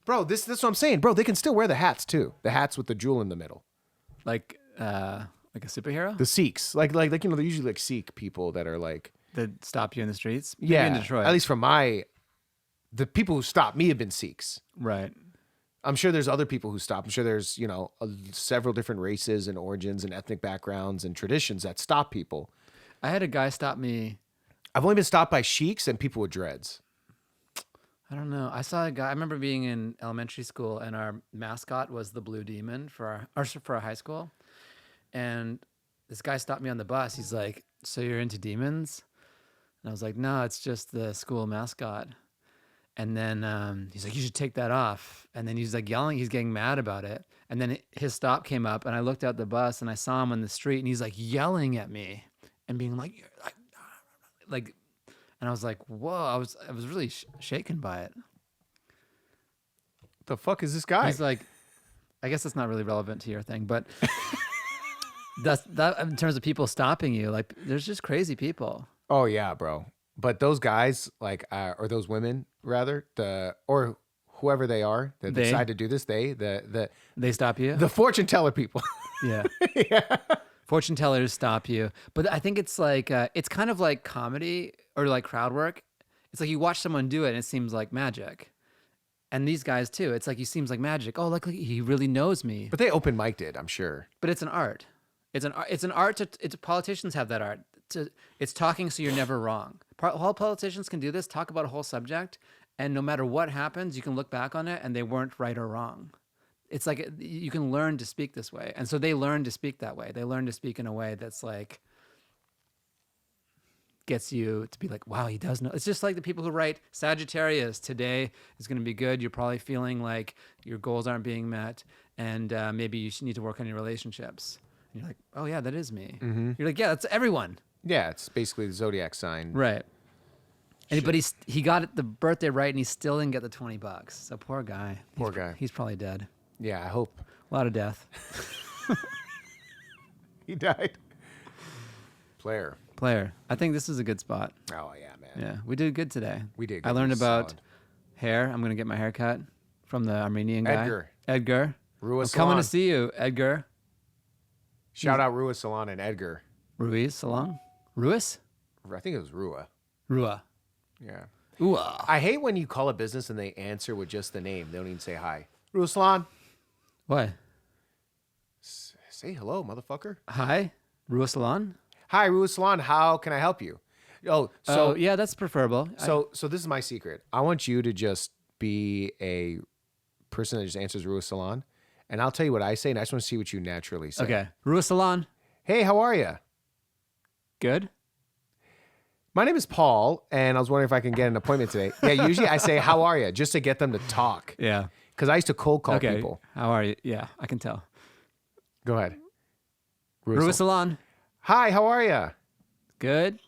Speaker 1: Bro, this is what I'm saying. Bro, they can still wear the hats too. The hats with the jewel in the middle.
Speaker 2: Like a superhero?
Speaker 1: The Sikhs. Like you know, they're usually like Sikh people that are like
Speaker 2: that stop you in the streets?
Speaker 1: Yeah.
Speaker 2: Maybe in Detroit.
Speaker 1: At least from the people who stop me have been Sikhs.
Speaker 2: Right.
Speaker 1: I'm sure there's other people who stop. I'm sure there's, several different races and origins and ethnic backgrounds and traditions that stop people.
Speaker 2: I had a guy stop me.
Speaker 1: I've only been stopped by sheiks and people with dreads.
Speaker 2: I don't know. I saw a guy. I remember being in elementary school, and our mascot was the Blue Demon for our high school. And this guy stopped me on the bus. He's like, "So you're into demons?" And I was like, "No, it's just the school mascot." And then he's like, "You should take that off." And then he's like yelling. He's getting mad about it. And then his stop came up, and I looked out the bus, and I saw him on the street, and he's like yelling at me and being like, and I was like, "Whoa!" I was really shaken by it.
Speaker 1: The fuck is this guy?
Speaker 2: He's like, I guess that's not really relevant to your thing, but that in terms of people stopping you, like there's just crazy people.
Speaker 1: Oh yeah, bro. But those guys, like, or those women, rather, or whoever they are that
Speaker 2: They?
Speaker 1: decide to do this, the
Speaker 2: They stop you.
Speaker 1: fortune teller people.
Speaker 2: Yeah. Fortune tellers stop you. But I think it's like, it's kind of like comedy or like crowd work. It's like you watch someone do it and it seems like magic. And these guys too. It's like, he seems like magic. Oh, look, he really knows me.
Speaker 1: But they open mic'd it, I'm sure.
Speaker 2: But it's an art. It's an art politicians have that art. It's talking so you're never wrong. All politicians can do this, talk about a whole subject, and no matter what happens, you can look back on it and they weren't right or wrong. It's like you can learn to speak this way. And so they learn to speak that way. They learn to speak in a way that's like gets you to be like, wow, he does know. It's just like the people who write Sagittarius, today is going to be good. You're probably feeling like your goals aren't being met and maybe you need to work on your relationships. And you're like, oh yeah, that is me. You're like, yeah, that's everyone.
Speaker 1: Yeah, it's basically the zodiac sign.
Speaker 2: Right. But he got it the birthday right and he still didn't get the $20. So poor guy.
Speaker 1: Poor guy.
Speaker 2: He's probably dead.
Speaker 1: Yeah, I hope.
Speaker 2: A lot of death.
Speaker 1: He died. Player.
Speaker 2: I think this is a good spot.
Speaker 1: Oh yeah, man.
Speaker 2: Yeah, we did good today.
Speaker 1: We did
Speaker 2: I
Speaker 1: good.
Speaker 2: learned
Speaker 1: This is
Speaker 2: about
Speaker 1: solid.
Speaker 2: hair. I'm going to get my hair cut from the Armenian guy. Edgar.
Speaker 1: Rua
Speaker 2: I'm coming
Speaker 1: Salon.
Speaker 2: to see you, Edgar.
Speaker 1: Shout out Rua Salon and Edgar.
Speaker 2: Ruiz Salon? Ruiz?
Speaker 1: I think it was Rua.
Speaker 2: Rua.
Speaker 1: Yeah.
Speaker 2: Ooh.
Speaker 1: I hate when you call a business and they answer with just the name. They don't even say hi. Rua Salon.
Speaker 2: What?
Speaker 1: Say hello, motherfucker.
Speaker 2: Hi? Rua Salon?
Speaker 1: Hi, Rua Salon. How can I help you? Oh, so
Speaker 2: yeah, that's preferable.
Speaker 1: So this is my secret. I want you to just be a person that just answers Rua Salon, and I'll tell you what I say, and I just want to see what you naturally say.
Speaker 2: Okay. Rua Salon.
Speaker 1: Hey, how are you?
Speaker 2: Good.
Speaker 1: My name is Paul, and I was wondering if I can get an appointment today. Yeah, usually I say, how are you? Just to get them to talk.
Speaker 2: Yeah.
Speaker 1: Because I used to cold call
Speaker 2: Okay.
Speaker 1: people.
Speaker 2: How are you? Yeah, I can tell.
Speaker 1: Go ahead.
Speaker 2: Rua Salon.
Speaker 1: Hi, how are you?
Speaker 2: Good.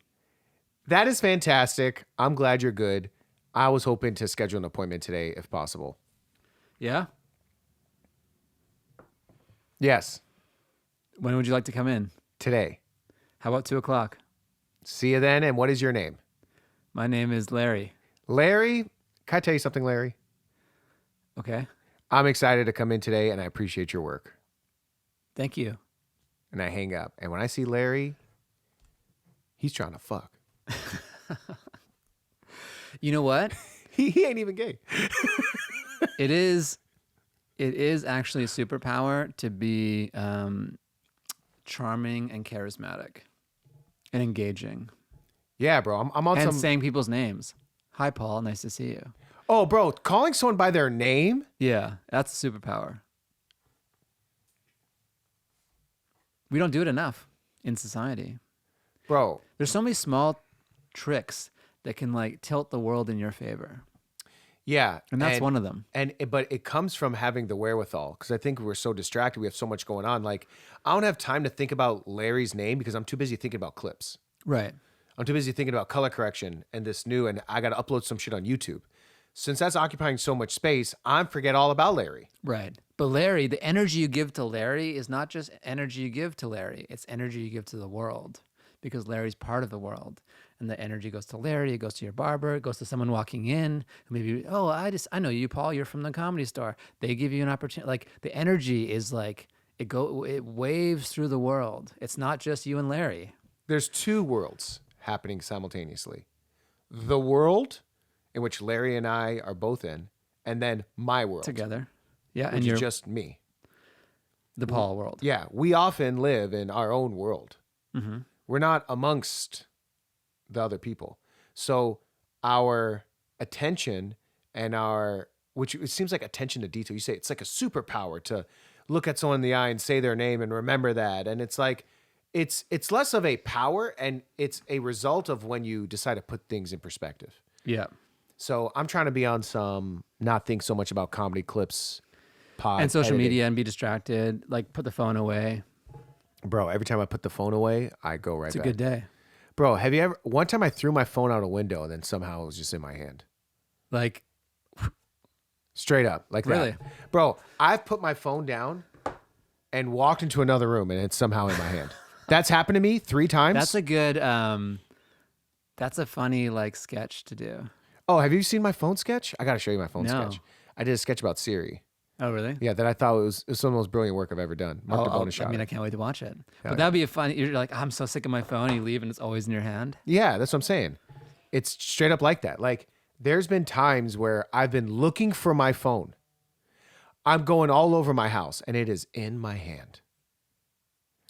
Speaker 1: That is fantastic. I'm glad you're good. I was hoping to schedule an appointment today if possible.
Speaker 2: Yeah.
Speaker 1: Yes,
Speaker 2: When would you like to come in?
Speaker 1: today.
Speaker 2: How about 2:00?
Speaker 1: See you then. And what is your name?
Speaker 2: My name is Larry.
Speaker 1: Larry? Can I tell you something, Larry?
Speaker 2: Okay.
Speaker 1: I'm excited to come in today, and I appreciate your work.
Speaker 2: Thank you.
Speaker 1: And I hang up. And when I see Larry, he's trying to fuck.
Speaker 2: You know what?
Speaker 1: He ain't even gay.
Speaker 2: It is actually a superpower to be charming and charismatic and engaging
Speaker 1: Yeah, bro. I'm on
Speaker 2: and
Speaker 1: some.
Speaker 2: saying people's names. Hi, Paul. Nice to see you.
Speaker 1: Oh, bro. Calling someone by their name?
Speaker 2: Yeah, that's a superpower. We don't do it enough in society.
Speaker 1: Bro.
Speaker 2: There's so many small tricks that can like tilt the world in your favor.
Speaker 1: Yeah.
Speaker 2: And that's one of them.
Speaker 1: But it comes from having the wherewithal, because I think we're so distracted. We have so much going on. Like, I don't have time to think about Larry's name because I'm too busy thinking about clips.
Speaker 2: Right.
Speaker 1: I'm too busy thinking about color correction and this new, and I got to upload some shit on YouTube. Since that's occupying so much space, I forget all about Larry.
Speaker 2: Right. But Larry, the energy you give to Larry is not just energy you give to Larry. It's energy you give to the world, because Larry's part of the world. And the energy goes to Larry, it goes to your barber, it goes to someone walking in. Maybe, oh, I know you, Paul, you're from the Comedy Store. They give you an opportunity. Like, the energy is like, it waves through the world. It's not just you and Larry.
Speaker 1: There's two worlds happening simultaneously. The world in which Larry and I are both in, and then my world.
Speaker 2: Together. Yeah.
Speaker 1: Which
Speaker 2: And
Speaker 1: is
Speaker 2: you're
Speaker 1: just me.
Speaker 2: the Paul world.
Speaker 1: Yeah, we often live in our own world.
Speaker 2: Mm-hmm.
Speaker 1: We're not amongst the other people. So our attention and which it seems like attention to detail. You say it's like a superpower to look at someone in the eye and say their name and remember that. And it's like, it's less of a power, and it's a result of when you decide to put things in perspective.
Speaker 2: Yeah.
Speaker 1: So I'm trying to be on some, not think so much about comedy clips, pod
Speaker 2: And social
Speaker 1: editing.
Speaker 2: media, and be distracted. Like, put the phone away.
Speaker 1: Bro, every time I put the phone away, I go right
Speaker 2: It's a
Speaker 1: back.
Speaker 2: good day.
Speaker 1: Bro, have you ever, one time I threw my phone out a window and then somehow it was just in my hand.
Speaker 2: Like,
Speaker 1: Straight up, like
Speaker 2: Really?
Speaker 1: that. Bro, I've put my phone down and walked into another room and it's somehow in my hand. That's happened to me 3 times.
Speaker 2: That's a good. That's a funny like sketch to do.
Speaker 1: Oh, have you seen my phone sketch? I got to show you my phone
Speaker 2: No.
Speaker 1: sketch. I did a sketch about Siri.
Speaker 2: Oh, really?
Speaker 1: Yeah, that I thought was some of the most brilliant work I've ever done. Mark the bonus
Speaker 2: I
Speaker 1: shot.
Speaker 2: mean, I can't wait to watch it. But that'd be a fun. You're like, I'm so sick of my phone. You leave and it's always in your hand.
Speaker 1: Yeah, that's what I'm saying. It's straight up like that. Like, there's been times where I've been looking for my phone. I'm going all over my house and it is in my hand.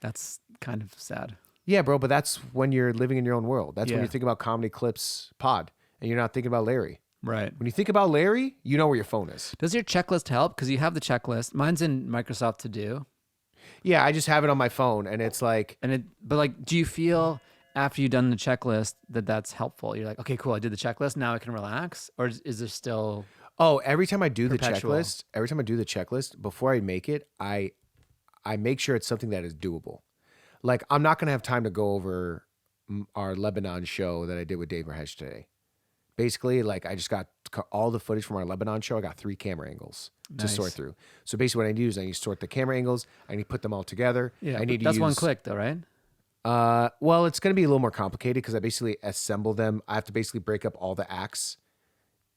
Speaker 2: That's kind of sad.
Speaker 1: Yeah, bro, but that's when you're living in your own world. That's when
Speaker 2: Yeah.
Speaker 1: you're thinking about Comedy Clips pod and you're not thinking about Larry.
Speaker 2: Right.
Speaker 1: When you think about Larry, you know where your phone is.
Speaker 2: Does your checklist help? Because you have the checklist. Mine's in Microsoft To Do.
Speaker 1: Yeah, I just have it on my phone and it's like,
Speaker 2: But like, do you feel after you've done the checklist that that's helpful? You're like, okay, cool, I did the checklist. Now I can relax. Or is there still?
Speaker 1: oh, every time I do
Speaker 2: Perpetual.
Speaker 1: the checklist, before I make it, I make sure it's something that is doable. Like, I'm not going to have time to go over our Lebanon show that I did with Dave Rahesh today. Basically, like, I just got all the footage from our Lebanon show. I got 3 camera angles to
Speaker 2: Nice.
Speaker 1: sort through. So basically what I need to do is I need to sort the camera angles. I need to put them all together.
Speaker 2: Yeah,
Speaker 1: I need to
Speaker 2: that's
Speaker 1: use,
Speaker 2: one click though, right?
Speaker 1: well, it's going to be a little more complicated because I basically assemble them. I have to basically break up all the acts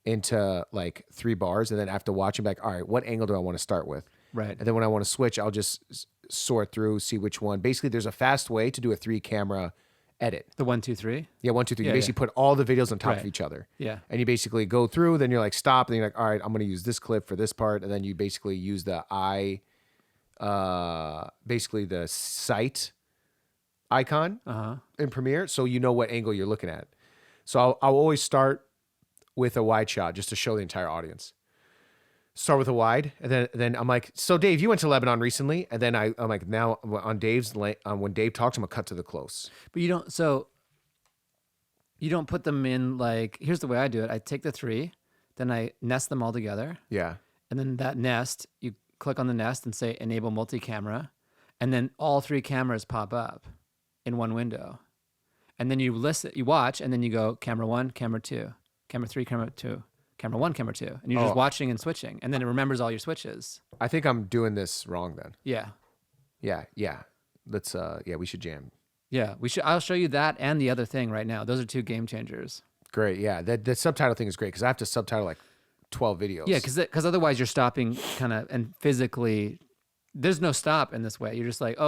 Speaker 1: into like 3 bars, and then I have to watch them back. All right, what angle do I want to start with?
Speaker 2: Right.
Speaker 1: And then when I want to switch, I'll just sort through, see which one. Basically, there's a fast way to do a 3-camera edit.
Speaker 2: The 1, 2, 3.
Speaker 1: Yeah, 1, 2, 3.
Speaker 2: Yeah,
Speaker 1: You basically put all the videos on top of
Speaker 2: Right.
Speaker 1: each other.
Speaker 2: Yeah.
Speaker 1: And you basically go through, then you're like, stop, and then you're like, all right, I'm going to use this clip for this part. And then you basically use the basically the sight icon in Premiere, so you know what angle you're looking at. So I'll always start with a wide shot just to show the entire audience. Start with a wide, and then I'm like, so Dave, you went to Lebanon recently, and then I'm like, now on Dave's when Dave talks, I'm gonna cut to the close.
Speaker 2: But you don't. So you don't put them in like. Here's the way I do it. I take the 3, then I nest them all together,
Speaker 1: Yeah.
Speaker 2: and then that nest, you click on the nest and say enable multi-camera, and then all 3 cameras pop up in one window, and then you watch, and then you go camera 1, camera 2, camera 3, camera 2. Camera 1, camera 2, and you're just watching and switching, and then it remembers all your switches.
Speaker 1: I think I'm doing this wrong then.
Speaker 2: Yeah,
Speaker 1: Yeah. Let's we should jam.
Speaker 2: yeah. We should. I'll show you that and the other thing right now. Those are 2 game changers.
Speaker 1: Great. Yeah. The subtitle thing is great because I have to subtitle like 12 videos.
Speaker 2: Yeah, because otherwise you're stopping kind of and physically. There's no stop in this way. You're just like,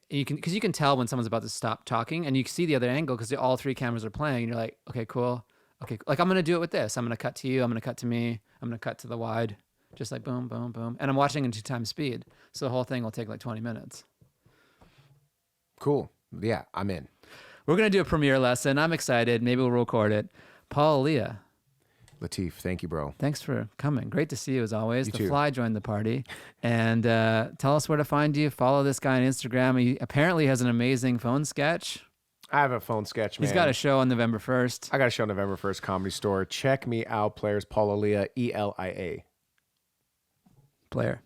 Speaker 2: you can tell when someone's about to stop talking, and you see the other angle because all 3 cameras are playing, and you're like, okay, cool. Okay, like I'm gonna do it with this. I'm gonna cut to you. I'm gonna cut to me. I'm gonna cut to the wide, just like boom, boom, boom. And I'm watching in 2 times speed, so the whole thing will take like 20 minutes.
Speaker 1: Cool. Yeah, I'm in.
Speaker 2: We're gonna do a premiere lesson. I'm excited. Maybe we'll record it. Paul, Elia,
Speaker 1: Latif, thank you, bro.
Speaker 2: thanks for coming. Great to see you as always.
Speaker 1: You
Speaker 2: The
Speaker 1: too.
Speaker 2: Fly joined the party, and tell us where to find you. Follow this guy on Instagram. He apparently has an amazing phone sketch.
Speaker 1: I have a phone sketch, man.
Speaker 2: He's got a show on November 1st.
Speaker 1: I got a show November 1st, Comedy Store. Check me out, players. Paul Elia, Elia.
Speaker 2: Player.